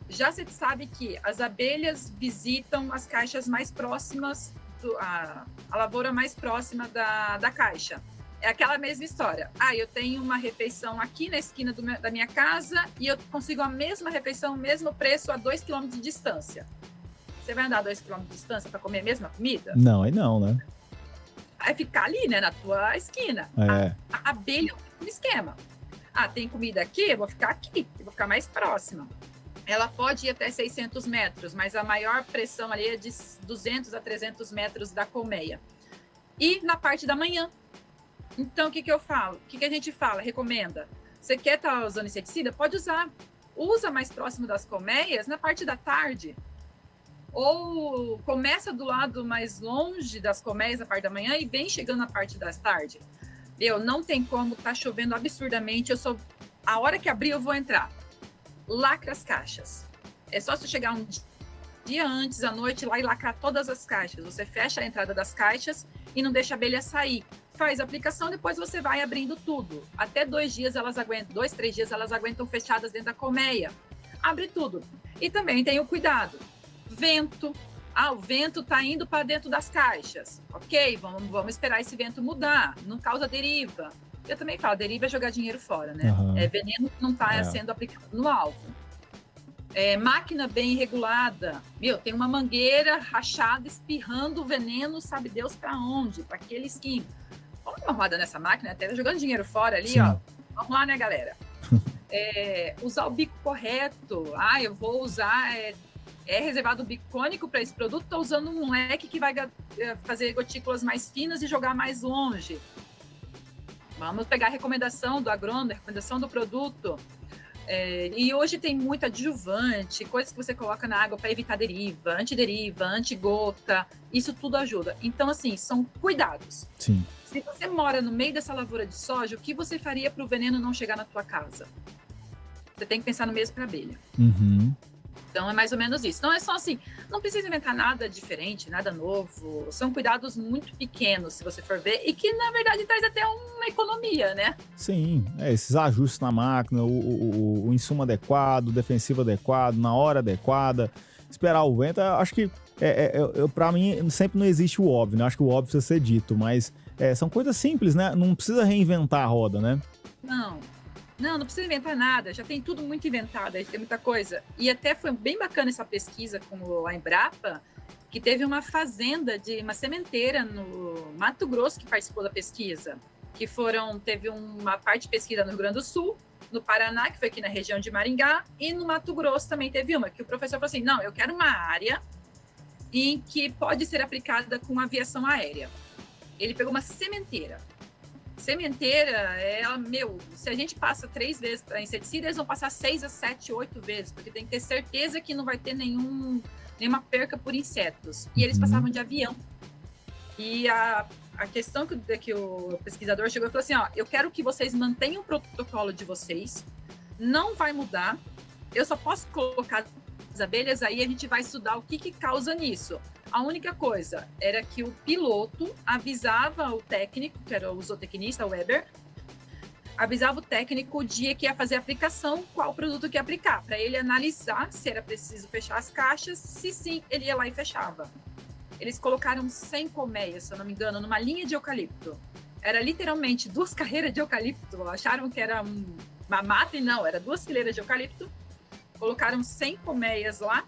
Já se sabe que as abelhas visitam as caixas mais próximas, a lavoura mais próxima da caixa. É aquela mesma história. Eu tenho uma refeição aqui na esquina da minha casa e eu consigo a mesma refeição, o mesmo preço a 2 km de distância. Você vai andar 2 km de distância para comer a mesma comida? Não, aí não, né? Vai ficar ali, né, na tua esquina. A abelha é um esquema. Tem comida aqui, eu vou ficar aqui, eu vou ficar mais próxima. Ela pode ir até 600 metros, mas a maior pressão ali é de 200 a 300 metros da colmeia. E na parte da manhã. Então, o que eu falo? O que a gente fala, recomenda? Você quer estar usando inseticida? Pode usar. Usa mais próximo das colmeias na parte da tarde. Ou começa do lado mais longe das colmeias na parte da manhã e vem chegando na parte das tarde. Não tem como, tá chovendo absurdamente. A hora que abrir, eu vou entrar. Lacra as caixas. É só você chegar um dia antes, à noite, lá e lacrar todas as caixas. Você fecha a entrada das caixas e não deixa a abelha sair. Faz a aplicação, depois você vai abrindo tudo. Até 2 dias elas aguentam, 2, 3 dias elas aguentam fechadas dentro da colmeia. Abre tudo. E também tem o cuidado. Vento. O vento está indo para dentro das caixas. Ok, vamos esperar esse vento mudar. Não causa deriva. Eu também falo, deriva é jogar dinheiro fora, né? Uhum. É veneno que não está sendo aplicado no alvo. Máquina bem regulada. Tem uma mangueira rachada espirrando veneno, sabe Deus para onde, para aquele esquema. Vamos dar uma roda nessa máquina, até jogando dinheiro fora ali, Sim. ó. Vamos lá, né, galera? Usar o bico correto. Eu vou usar É reservado bicônico para esse produto, estou usando um leque que vai fazer gotículas mais finas e jogar mais longe. Vamos pegar a recomendação do agrônomo, a recomendação do produto. E hoje tem muito adjuvante, coisas que você coloca na água para evitar deriva, antideriva, antigota, isso tudo ajuda. Então, assim, são cuidados. Sim. Se você mora no meio dessa lavoura de soja, o que você faria para o veneno não chegar na tua casa? Você tem que pensar no mesmo para abelha. Uhum. Então, é mais ou menos isso. Então, é só assim, não precisa inventar nada diferente, nada novo. São cuidados muito pequenos, se você for ver, e que, na verdade, traz até uma economia, né? Sim, esses ajustes na máquina, o insumo adequado, o defensivo adequado, na hora adequada, esperar o vento, acho que, para mim, sempre não existe o óbvio, né? Acho que o óbvio precisa ser dito, mas são coisas simples, né? Não precisa reinventar a roda, né? Não precisa inventar nada, já tem tudo muito inventado, aí tem muita coisa. E até foi bem bacana essa pesquisa com a Embrapa, que teve uma fazenda de uma sementeira no Mato Grosso que participou da pesquisa, teve uma parte de pesquisa no Rio Grande do Sul, no Paraná, que foi aqui na região de Maringá, e no Mato Grosso também teve uma, que o professor falou assim, não, eu quero uma área em que pode ser aplicada com aviação aérea. Ele pegou uma sementeira, se a gente passa 3 vezes para inseticida, eles vão passar 6 a 7, 8 vezes, porque tem que ter certeza que não vai ter nenhuma perca por insetos. E eles passavam de avião. E a questão que o pesquisador chegou e falou assim, eu quero que vocês mantenham o protocolo de vocês, não vai mudar, eu só posso colocar as abelhas, aí a gente vai estudar o que causa nisso. A única coisa era que o piloto avisava o técnico, que era o zootecnista, o Weber, avisava o técnico o dia que ia fazer a aplicação, qual produto que ia aplicar, para ele analisar se era preciso fechar as caixas, se sim, ele ia lá e fechava. Eles colocaram 100 colmeias, se eu não me engano, numa linha de eucalipto. Era literalmente 2 carreiras de eucalipto, acharam que era uma mata e não, era 2 fileiras de eucalipto, colocaram 100 colmeias lá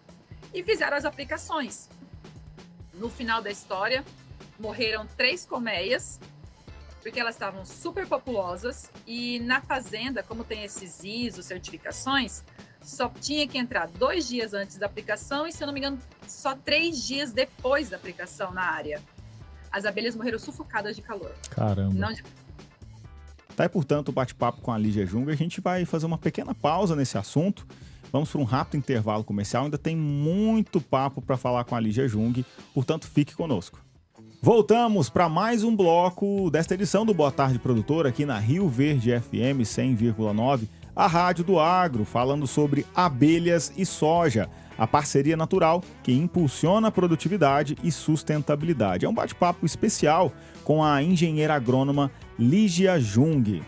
e fizeram as aplicações. No final da história, morreram 3 colmeias, porque elas estavam super populosas, e na fazenda, como tem esses ISO, certificações, só tinha que entrar 2 dias antes da aplicação e, se eu não me engano, só 3 dias depois da aplicação na área. As abelhas morreram sufocadas de calor. Caramba. Tá aí, portanto, o bate-papo com a Lígia Jung. A gente vai fazer uma pequena pausa nesse assunto. Vamos para um rápido intervalo comercial. Ainda tem muito papo para falar com a Lígia Jung, portanto, fique conosco. Voltamos para mais um bloco desta edição do Boa Tarde Produtor, aqui na Rio Verde FM 100,9, a Rádio do Agro, falando sobre abelhas e soja, a parceria natural que impulsiona a produtividade e sustentabilidade. É um bate-papo especial com a engenheira agrônoma Lígia Jung.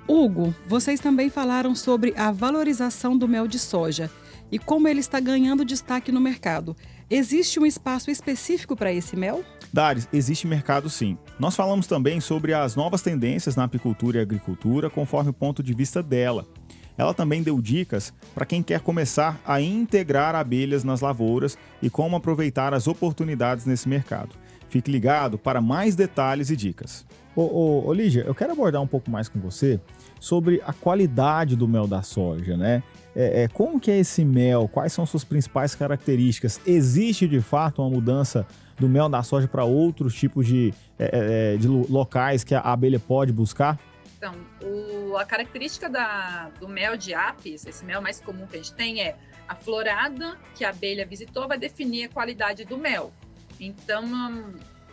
Hugo, vocês também falaram sobre a valorização do mel de soja e como ele está ganhando destaque no mercado. Existe um espaço específico para esse mel? Dares, existe mercado sim. Nós falamos também sobre as novas tendências na apicultura e agricultura, conforme o ponto de vista dela. Ela também deu dicas para quem quer começar a integrar abelhas nas lavouras e como aproveitar as oportunidades nesse mercado. Fique ligado para mais detalhes e dicas. Ô Lígia, eu quero abordar um pouco mais com você sobre a qualidade do mel da soja, né? Como que é esse mel? Quais são suas principais características? Existe, de fato, uma mudança do mel da soja para outros tipos de locais que a abelha pode buscar? Então, a característica do mel de apis, esse mel mais comum que a gente tem, é a florada que a abelha visitou vai definir a qualidade do mel. Então,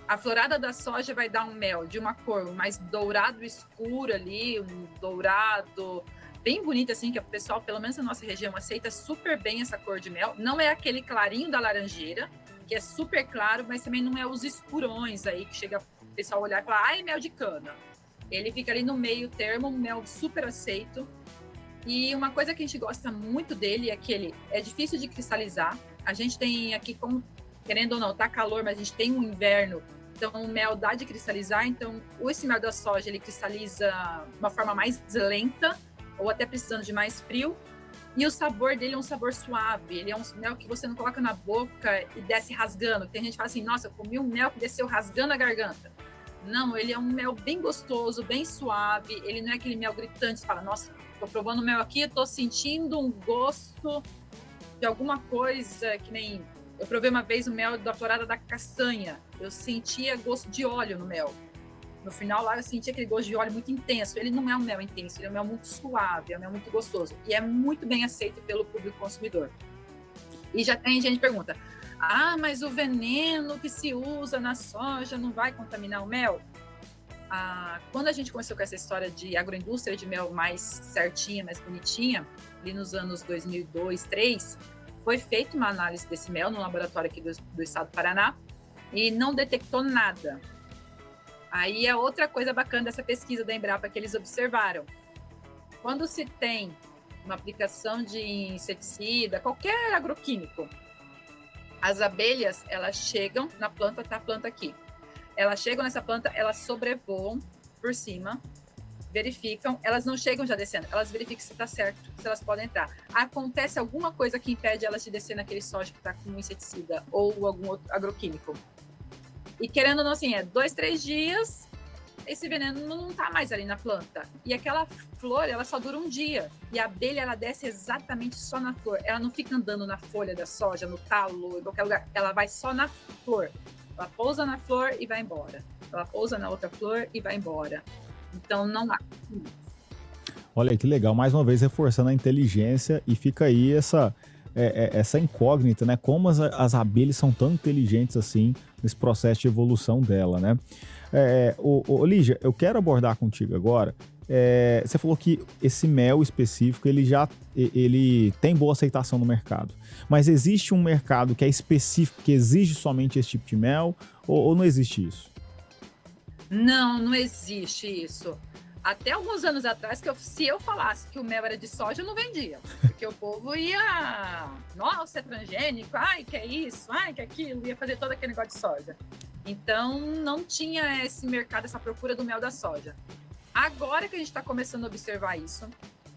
a florada da soja vai dar um mel de uma cor mais dourado escuro ali, um dourado bem bonito, assim, que o pessoal, pelo menos na nossa região, aceita super bem essa cor de mel. Não é aquele clarinho da laranjeira, que é super claro, mas também não é os escurões aí, que chega o pessoal olhar e falar, ai, mel de cana. Ele fica ali no meio termo, um mel super aceito. E uma coisa que a gente gosta muito dele é que ele é difícil de cristalizar. A gente tem aqui, querendo ou não, tá calor, mas a gente tem um inverno, então o mel dá de cristalizar. Então, esse mel da soja, ele cristaliza de uma forma mais lenta, ou até precisando de mais frio. E o sabor dele é um sabor suave. Ele é um mel que você não coloca na boca e desce rasgando. Tem gente que fala assim, nossa, eu comi um mel que desceu rasgando a garganta. Não, ele é um mel bem gostoso, bem suave. Ele não é aquele mel gritante. Você fala, nossa, tô provando mel aqui, tô sentindo um gosto de alguma coisa, que nem... Eu provei uma vez o mel da florada da castanha. Eu sentia gosto de óleo no mel. No final lá eu senti aquele gosto de óleo muito intenso. Ele não é um mel intenso, ele é um mel muito suave, é um mel muito gostoso. E é muito bem aceito pelo público consumidor. E já tem gente que pergunta, mas o veneno que se usa na soja não vai contaminar o mel? Quando a gente começou com essa história de agroindústria de mel mais certinha, mais bonitinha, ali nos anos 2002, 2003, foi feita uma análise desse mel no laboratório aqui do estado do Paraná e não detectou nada. Aí é outra coisa bacana dessa pesquisa da Embrapa que eles observaram. Quando se tem uma aplicação de inseticida, qualquer agroquímico, as abelhas, elas chegam na planta, tá a planta aqui. Elas chegam nessa planta, elas sobrevoam por cima, verificam, elas não chegam já descendo, elas verificam se está certo, se elas podem entrar. Acontece alguma coisa que impede elas de descer naquele soja que está com inseticida ou algum outro agroquímico. E querendo ou não, assim, 2, 3 dias, esse veneno não está mais ali na planta. E aquela flor, ela só dura um dia. E a abelha, ela desce exatamente só na flor. Ela não fica andando na folha da soja, no talo, em qualquer lugar. Ela vai só na flor. Ela pousa na flor e vai embora. Ela pousa na outra flor e vai embora. Então, não há. Olha que legal, mais uma vez reforçando a inteligência e fica aí essa incógnita, né? Como as abelhas são tão inteligentes assim nesse processo de evolução dela, né? Lígia, eu quero abordar contigo agora. Você falou que esse mel específico, ele tem boa aceitação no mercado. Mas existe um mercado que é específico, que exige somente esse tipo de mel? Ou não existe isso? Não existe isso. Até alguns anos atrás, se eu falasse que o mel era de soja, eu não vendia. Porque o povo ia... Nossa, é transgênico. Ai, que é isso. Ai, que é aquilo. Ia fazer todo aquele negócio de soja. Então, não tinha esse mercado, essa procura do mel da soja. Agora que a gente está começando a observar isso,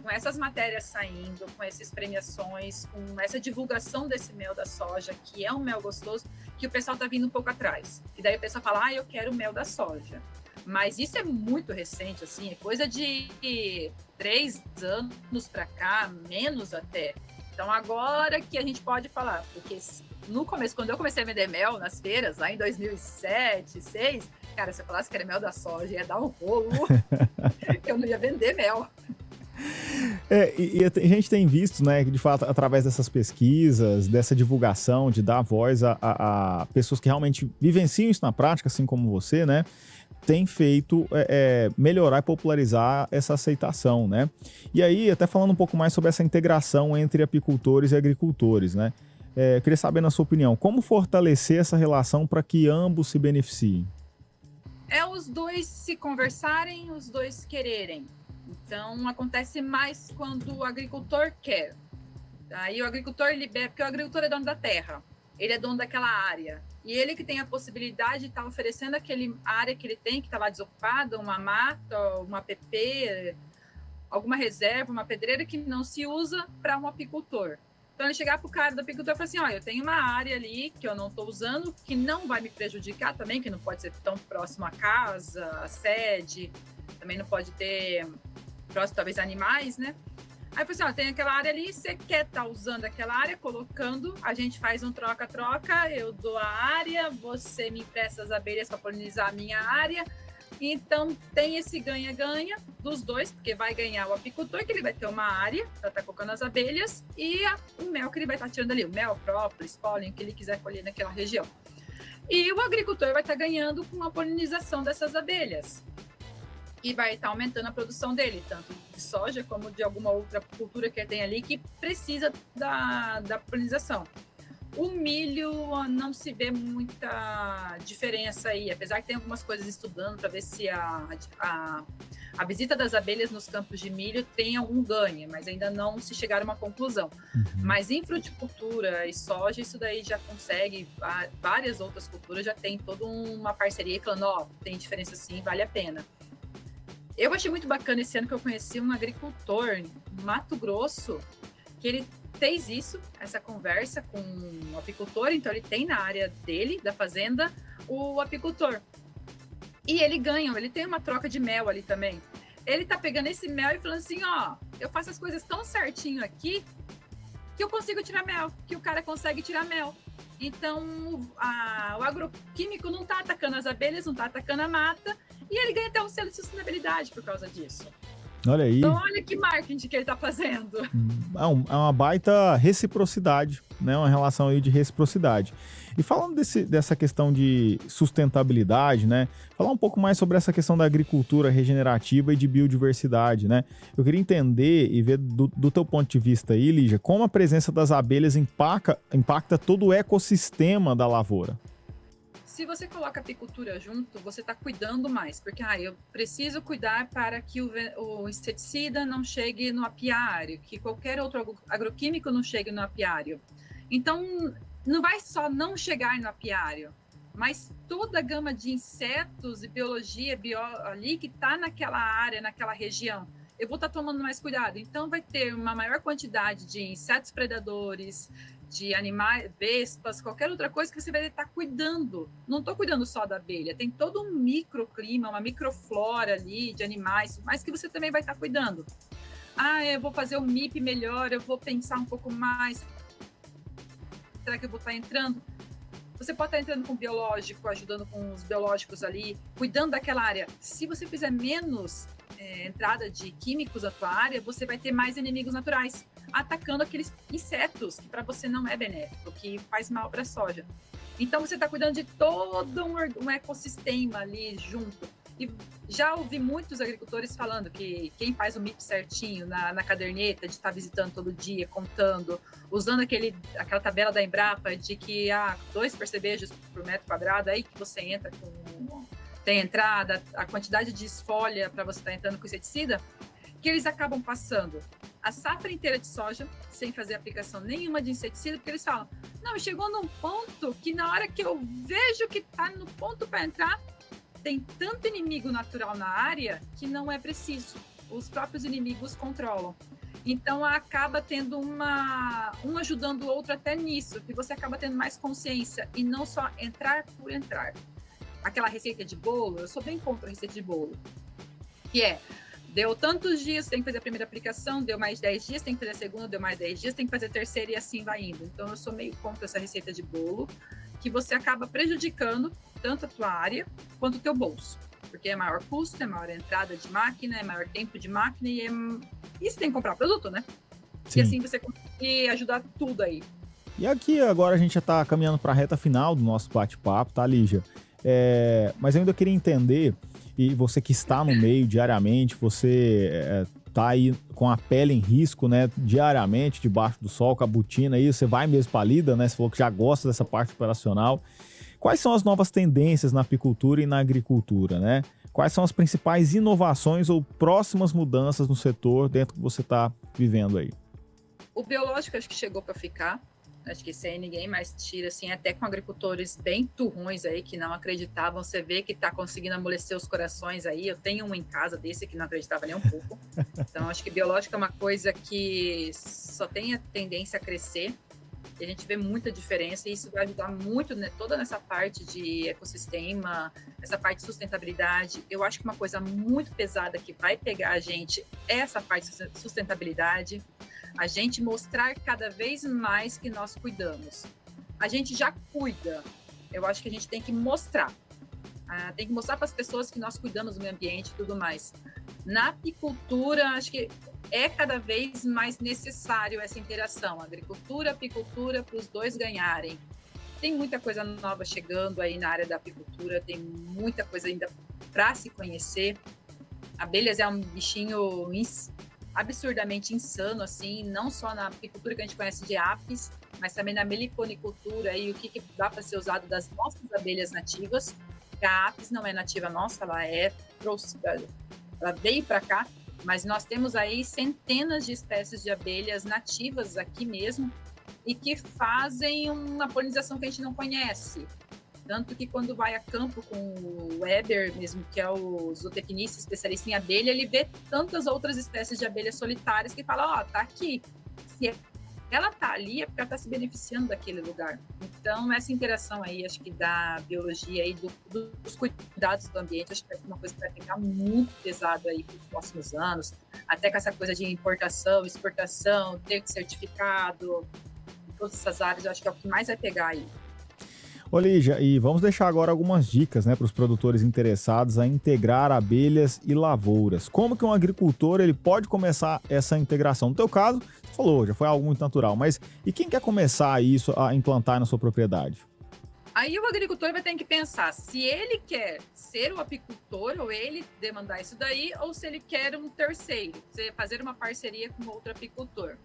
com essas matérias saindo, com essas premiações, com essa divulgação desse mel da soja, que é um mel gostoso, que o pessoal está vindo um pouco atrás. E daí o pessoal fala, eu quero o mel da soja. Mas isso é muito recente, assim, é coisa de 3 anos para cá, menos até. Então agora que a gente pode falar, porque no começo, quando eu comecei a vender mel nas feiras, lá em 2007, 2006, cara, se eu falasse que era mel da soja, ia dar um rolo, eu não ia vender mel. E a gente tem visto, né, que de fato, através dessas pesquisas, dessa divulgação, de dar voz a pessoas que realmente vivenciam isso na prática, assim como você, né, tem feito melhorar e popularizar essa aceitação, né? E aí, até falando um pouco mais sobre essa integração entre apicultores e agricultores, né? Eu queria saber, na sua opinião, como fortalecer essa relação para que ambos se beneficiem? Os dois se conversarem, os dois quererem. Então, acontece mais quando o agricultor quer. Aí o agricultor libera, porque o agricultor é dono da terra, ele é dono daquela área. E ele que tem a possibilidade de estar oferecendo aquela área que ele tem, que está lá desocupada, uma mata, uma PP, alguma reserva, uma pedreira que não se usa para um apicultor. Então, ele chegar para o cara do apicultor e falar assim, eu tenho uma área ali que eu não estou usando, que não vai me prejudicar também, que não pode ser tão próximo à casa, à sede, também não pode ter próximo, talvez, animais, né? Aí eu falei assim, tem aquela área ali, você quer estar usando aquela área, colocando, a gente faz um troca-troca, eu dou a área, você me empresta as abelhas para polinizar a minha área. Então, tem esse ganha-ganha dos dois, porque vai ganhar o apicultor, que ele vai ter uma área para estar colocando as abelhas, e o mel que ele vai estar tirando ali, o mel, própolis, pólen, que ele quiser colher naquela região. E o agricultor vai estar ganhando com a polinização dessas abelhas. E vai estar aumentando a produção dele, tanto de soja como de alguma outra cultura que ele tem ali que precisa da polinização. O milho não se vê muita diferença aí, apesar que tem algumas coisas estudando para ver se a visita das abelhas nos campos de milho tem algum ganho, mas ainda não se chegaram a uma conclusão. Mas em fruticultura e soja, isso daí já consegue, várias outras culturas já tem toda uma parceria falando, tem diferença sim, vale a pena. Eu achei muito bacana esse ano que eu conheci um agricultor no Mato Grosso, que ele fez isso, essa conversa com o apicultor, então ele tem na área dele, da fazenda, o apicultor. E ele tem uma troca de mel ali também. Ele tá pegando esse mel e falando assim, eu faço as coisas tão certinho aqui, que eu consigo tirar mel, que o cara consegue tirar mel. Então, o agroquímico não está atacando as abelhas, não está atacando a mata, e ele ganha até um selo de sustentabilidade por causa disso. Olha aí. Então, olha que marketing que ele está fazendo. É uma baita reciprocidade, né? Uma relação aí de reciprocidade. E falando dessa questão de sustentabilidade, né? Falar um pouco mais sobre essa questão da agricultura regenerativa e de biodiversidade, né? Eu queria entender e ver do teu ponto de vista aí, Lígia, como a presença das abelhas impacta todo o ecossistema da lavoura. Se você coloca a apicultura junto, você está cuidando mais, porque eu preciso cuidar para que o inseticida não chegue no apiário, que qualquer outro agroquímico não chegue no apiário. Então, não vai só não chegar no apiário, mas toda a gama de insetos e biologia ali que está naquela área, naquela região, eu vou estar tomando mais cuidado. Então, vai ter uma maior quantidade de insetos predadores, de animais, vespas, qualquer outra coisa que você vai estar cuidando. Não estou cuidando só da abelha, tem todo um microclima, uma microflora ali de animais, mas que você também vai estar cuidando. Eu vou fazer o MIP melhor, eu vou pensar um pouco mais. Será que eu vou estar entrando? Você pode estar entrando com biológico, ajudando com os biológicos ali, cuidando daquela área. Se você fizer menos entrada de químicos na tua área, você vai ter mais inimigos naturais, atacando aqueles insetos que para você não é benéfico, que faz mal para a soja. Então você está cuidando de todo um ecossistema ali junto. E já ouvi muitos agricultores falando que quem faz o MIP certinho na caderneta, de estar visitando todo dia, contando, usando aquela tabela da Embrapa de que 2 percebejos por metro quadrado, aí que você entra tem entrada, a quantidade de esfolha para você estar entrando com inseticida, que eles acabam passando a safra inteira de soja sem fazer aplicação nenhuma de inseticida, porque eles falam, não, chegou num ponto que na hora que eu vejo que está no ponto para entrar, tem tanto inimigo natural na área que não é preciso. Os próprios inimigos controlam. Então, acaba tendo um ajudando o outro até nisso, que você acaba tendo mais consciência e não só entrar por entrar. Aquela receita de bolo, eu sou bem contra a receita de bolo, que deu tantos dias, tem que fazer a primeira aplicação, deu mais 10 dias, tem que fazer a segunda, deu mais 10 dias, tem que fazer a terceira e assim vai indo. Então, eu sou meio contra essa receita de bolo, que você acaba prejudicando tanto a tua área quanto o teu bolso. Porque é maior custo, é maior entrada de máquina, é maior tempo de máquina e você tem que comprar produto, né? Sim. E assim você consegue ajudar tudo aí. E aqui agora a gente já está caminhando para a reta final do nosso bate-papo, tá, Lígia? Mas eu ainda queria entender, e você que está no meio diariamente, você tá aí com a pele em risco, né, diariamente, debaixo do sol, com a botina aí, você vai mesmo para a lida, né, você falou que já gosta dessa parte operacional. Quais são as novas tendências na apicultura e na agricultura, né? Quais são as principais inovações ou próximas mudanças no setor dentro que você está vivendo aí? O biológico acho que chegou para ficar. Acho que isso aí ninguém mais tira, assim, até com agricultores bem turrões aí, que não acreditavam. Você vê que está conseguindo amolecer os corações aí. Eu tenho um em casa desse que não acreditava nem um pouco. Então, acho que biológico é uma coisa que só tem a tendência a crescer. E a gente vê muita diferença e isso vai ajudar muito, né, toda nessa parte de ecossistema, essa parte de sustentabilidade. Eu acho que uma coisa muito pesada que vai pegar a gente é essa parte de sustentabilidade. A gente mostrar cada vez mais que nós cuidamos. A gente já cuida, eu acho que a gente tem que mostrar. Tem que mostrar para as pessoas que nós cuidamos do meio ambiente e tudo mais. Na apicultura, acho que é cada vez mais necessário essa interação, agricultura, apicultura, para os dois ganharem. Tem muita coisa nova chegando aí na área da apicultura, tem muita coisa ainda para se conhecer. Abelhas é um bichinho absurdamente insano, assim, não só na apicultura que a gente conhece de apis, mas também na meliponicultura e o que dá para ser usado das nossas abelhas nativas. A apis não é nativa nossa, ela veio para cá, mas nós temos aí centenas de espécies de abelhas nativas aqui mesmo e que fazem uma polinização que a gente não conhece. Tanto que quando vai a campo com o Weber mesmo, que é o zootecnista especialista em abelha, ele vê tantas outras espécies de abelhas solitárias que fala, tá aqui. Se ela tá ali é porque ela tá se beneficiando daquele lugar. Então, essa interação aí, acho que da biologia e dos cuidados do ambiente, acho que vai ser uma coisa que vai ficar muito pesado aí para os próximos anos, até com essa coisa de importação, exportação, ter certificado, todas essas áreas, eu acho que é o que mais vai pegar aí. Ô Lígia, e vamos deixar agora algumas dicas, né, para os produtores interessados a integrar abelhas e lavouras. Como que um agricultor ele pode começar essa integração? No teu caso, você falou, já foi algo muito natural, mas e quem quer começar isso a implantar na sua propriedade? Aí o agricultor vai ter que pensar se ele quer ser o apicultor ou ele demandar isso daí, ou se ele quer um terceiro, fazer uma parceria com outro apicultor.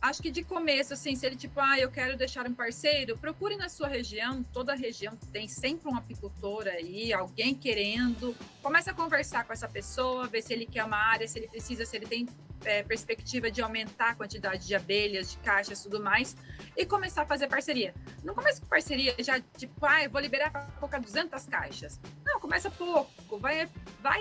Acho que de começo, assim, se ele tipo, eu quero deixar um parceiro, procure na sua região, toda região tem sempre um apicultor aí, alguém querendo, comece a conversar com essa pessoa, ver se ele quer uma área, se ele precisa, se ele tem perspectiva de aumentar a quantidade de abelhas, de caixas e tudo mais, e começar a fazer parceria. Não comece com parceria já, tipo, eu vou liberar para colocar 200 caixas. Não, começa pouco, vai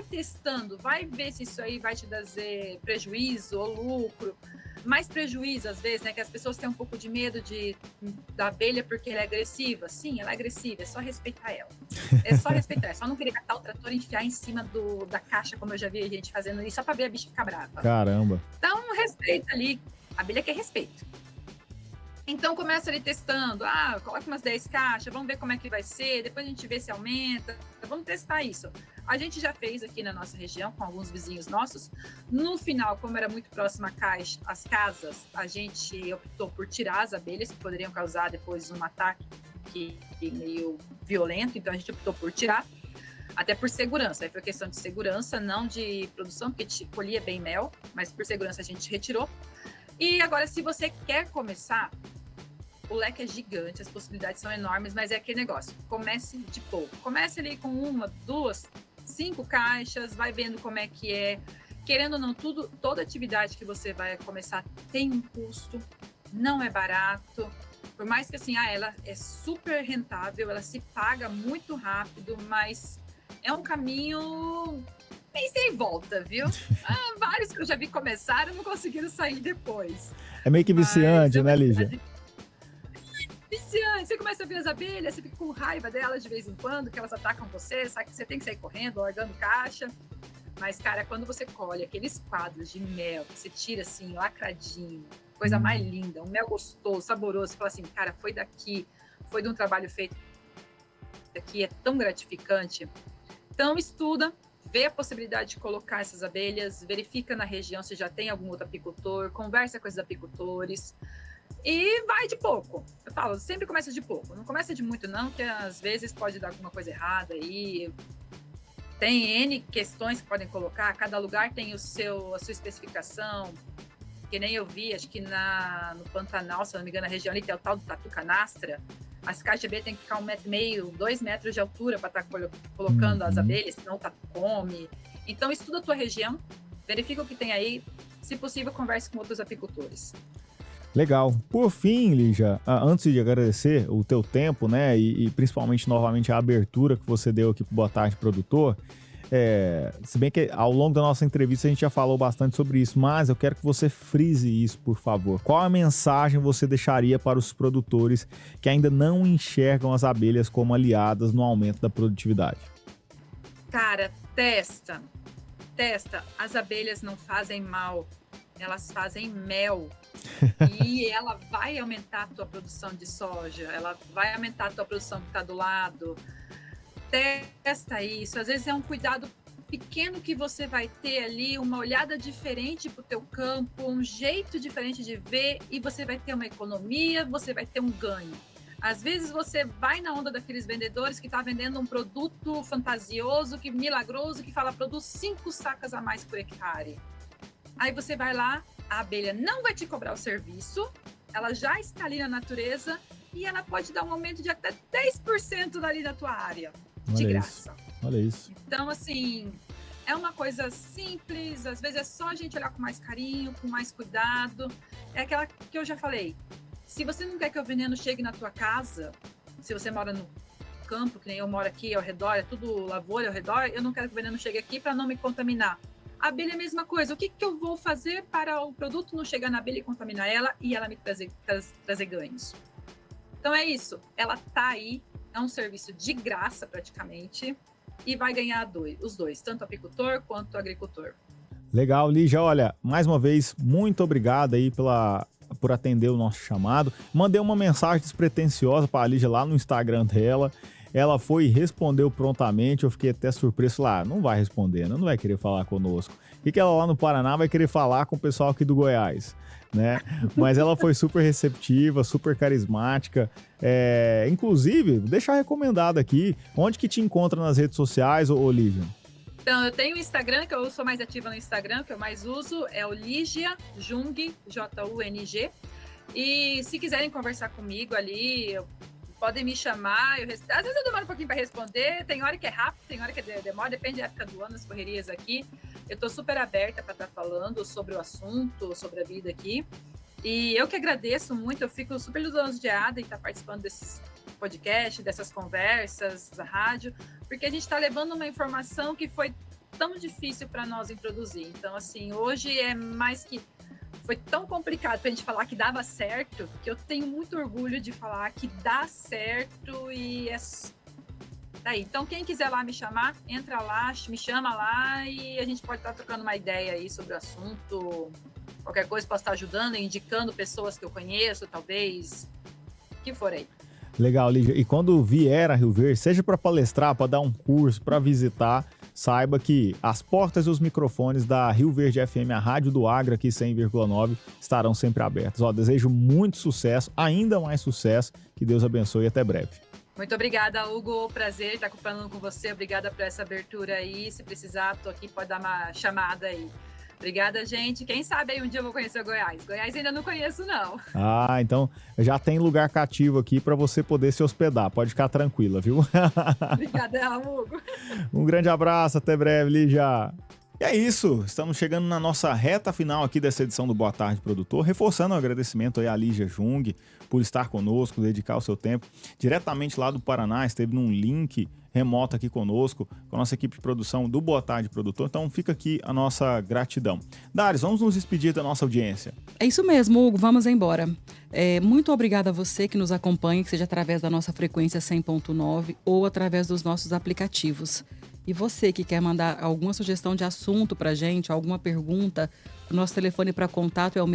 testando, vai ver se isso aí vai te trazer prejuízo ou lucro. Mais prejuízo, às vezes, né? Que as pessoas têm um pouco de medo da abelha porque ela é agressiva. Sim, ela é agressiva, é só respeitar ela. É só respeitar, é só não querer catar o trator e enfiar em cima da caixa, como eu já vi a gente fazendo isso, só pra ver a bicha ficar brava. Caramba. Então, respeita ali. A abelha quer respeito. Então, começa ali testando. Coloca umas 10 caixas, vamos ver como é que vai ser. Depois a gente vê se aumenta. Vamos testar isso. A gente já fez aqui na nossa região, com alguns vizinhos nossos. No final, como era muito próximo às casas, a gente optou por tirar as abelhas, que poderiam causar depois um ataque meio violento. Então, a gente optou por tirar, até por segurança. Aí foi questão de segurança, não de produção, porque a gente colhia bem mel, mas por segurança a gente retirou. E agora, se você quer começar, o leque é gigante, as possibilidades são enormes, mas é aquele negócio. Comece de pouco. Comece ali com 1, 2, 5 caixas, vai vendo como é que é. Querendo ou não, toda atividade que você vai começar tem um custo, não é barato. Por mais que assim, ela é super rentável, ela se paga muito rápido, mas é um caminho bem sem volta, viu? Vários que eu já vi começaram não conseguiram sair depois. É meio que viciante, né, Lígia? Viciante. Você começa a ver as abelhas, você fica com raiva delas de vez em quando, que elas atacam você, sabe que você tem que sair correndo, largando caixa. Mas, cara, quando você colhe aqueles quadros de mel, que você tira assim, lacradinho, coisa mais linda, um mel gostoso, saboroso, você fala assim, cara, foi daqui, foi de um trabalho feito aqui, é tão gratificante. Então, estuda, vê a possibilidade de colocar essas abelhas, verifica na região se já tem algum outro apicultor, conversa com esses apicultores e vai de pouco. Eu falo, sempre começa de pouco, não começa de muito não, que às vezes pode dar alguma coisa errada aí. Tem N questões que podem colocar, cada lugar tem a sua especificação, que nem eu vi, acho que no Pantanal, se não me engano, na região ali tem o tal do tatu canastra. As caixas de abelha tem que ficar 1,5 metro, 2 metros de altura para estar colocando as abelhas, senão o tatu come. Então, estuda a tua região, verifica o que tem aí, se possível, converse com outros apicultores. Legal. Por fim, Lígia, antes de agradecer o teu tempo, né, e principalmente novamente a abertura que você deu aqui pro Boa Tarde Produtor, se bem que ao longo da nossa entrevista a gente já falou bastante sobre isso, mas eu quero que você frise isso, por favor. Qual a mensagem você deixaria para os produtores que ainda não enxergam as abelhas como aliadas no aumento da produtividade? Cara, testa. As abelhas não fazem mal, elas fazem mel. E ela vai aumentar a tua produção de soja, ela vai aumentar a tua produção que está do lado. Testa isso, às vezes é um cuidado pequeno que você vai ter ali, uma olhada diferente para o teu campo, um jeito diferente de ver e você vai ter uma economia, você vai ter um ganho. Às vezes você vai na onda daqueles vendedores que está vendendo um produto fantasioso, milagroso, que fala produz 5 sacas a mais por hectare. Aí você vai lá, a abelha não vai te cobrar o serviço, ela já está ali na natureza e ela pode dar um aumento de até 10% ali na tua área, de graça. Olha isso. Então, assim, é uma coisa simples, às vezes é só a gente olhar com mais carinho, com mais cuidado. É aquela que eu já falei, se você não quer que o veneno chegue na tua casa, se você mora no campo, que nem eu moro aqui ao redor, é tudo lavoura ao redor, eu não quero que o veneno chegue aqui para não me contaminar. A abelha é a mesma coisa. O que eu vou fazer para o produto não chegar na abelha e contaminar ela e ela me trazer ganhos? Então é isso. Ela tá aí, é um serviço de graça praticamente e vai ganhar os dois, tanto o apicultor quanto o agricultor. Legal, Lígia. Olha, mais uma vez, muito obrigado aí por atender o nosso chamado. Mandei uma mensagem despretensiosa para a Lígia lá no Instagram dela. Ela foi e respondeu prontamente. Eu fiquei até surpreso lá. Não vai responder, não vai querer falar conosco. O que ela lá no Paraná vai querer falar com o pessoal aqui do Goiás, né? Mas ela foi super receptiva, super carismática. Inclusive, deixar recomendado aqui, onde que te encontra nas redes sociais, ô Lígia? Então, eu tenho o Instagram, que eu sou mais ativa no Instagram, que eu mais uso, é o Lígia Jung, Jung. E se quiserem conversar comigo ali, podem me chamar. Às vezes eu demoro um pouquinho para responder, tem hora que é rápido, tem hora que demora, depende da época do ano, as correrias aqui. Eu estou super aberta para estar falando sobre o assunto, sobre a vida aqui. E eu que agradeço muito, eu fico super lisonjeada em estar participando desses podcasts, dessas conversas, da rádio, porque a gente está levando uma informação que foi tão difícil para nós introduzir. Então, assim, hoje é mais que... Foi tão complicado para a gente falar que dava certo, que eu tenho muito orgulho de falar que dá certo e é... Daí. Então, quem quiser lá me chamar, entra lá, me chama lá e a gente pode estar trocando uma ideia aí sobre o assunto. Qualquer coisa posso estar ajudando, indicando pessoas que eu conheço, talvez, o que for aí. Legal, Lígia. E quando vier a Rio Verde, seja para palestrar, para dar um curso, para visitar, saiba que as portas e os microfones da Rio Verde FM, a Rádio do Agro, aqui 100,9, estarão sempre abertos. Desejo muito sucesso, ainda mais sucesso. Que Deus abençoe e até breve. Muito obrigada, Hugo. Prazer estar falando com você. Obrigada por essa abertura aí. Se precisar, tô aqui, pode dar uma chamada aí. Obrigada, gente. Quem sabe aí um dia eu vou conhecer o Goiás. Goiás ainda não conheço, não. Então já tem lugar cativo aqui para você poder se hospedar. Pode ficar tranquila, viu? Obrigada, Hugo. Um grande abraço, até breve, Lígia. E é isso, estamos chegando na nossa reta final aqui dessa edição do Boa Tarde Produtor, reforçando o agradecimento aí à Lígia Jung por estar conosco, dedicar o seu tempo. Diretamente lá do Paraná, esteve num link remoto aqui conosco, com a nossa equipe de produção do Boa Tarde Produtor. Então fica aqui a nossa gratidão. Dários, vamos nos despedir da nossa audiência. É isso mesmo, Hugo, vamos embora. Muito obrigada a você que nos acompanha, que seja através da nossa frequência 100.9 ou através dos nossos aplicativos. E você que quer mandar alguma sugestão de assunto pra gente, alguma pergunta, o nosso telefone para contato é o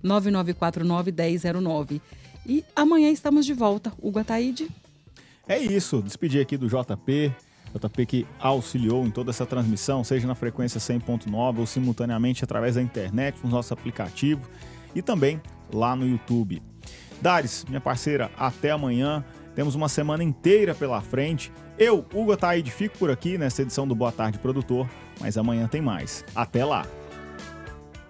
649-9949-1009. E amanhã estamos de volta. Hugo Ataíde. É isso, despedir aqui do JP que auxiliou em toda essa transmissão, seja na frequência 100.9 ou simultaneamente através da internet, nos nossos aplicativos e também lá no YouTube. Dares, minha parceira, até amanhã. Temos uma semana inteira pela frente. Eu, Hugo Ataíde, fico por aqui nessa edição do Boa Tarde Produtor, mas amanhã tem mais. Até lá!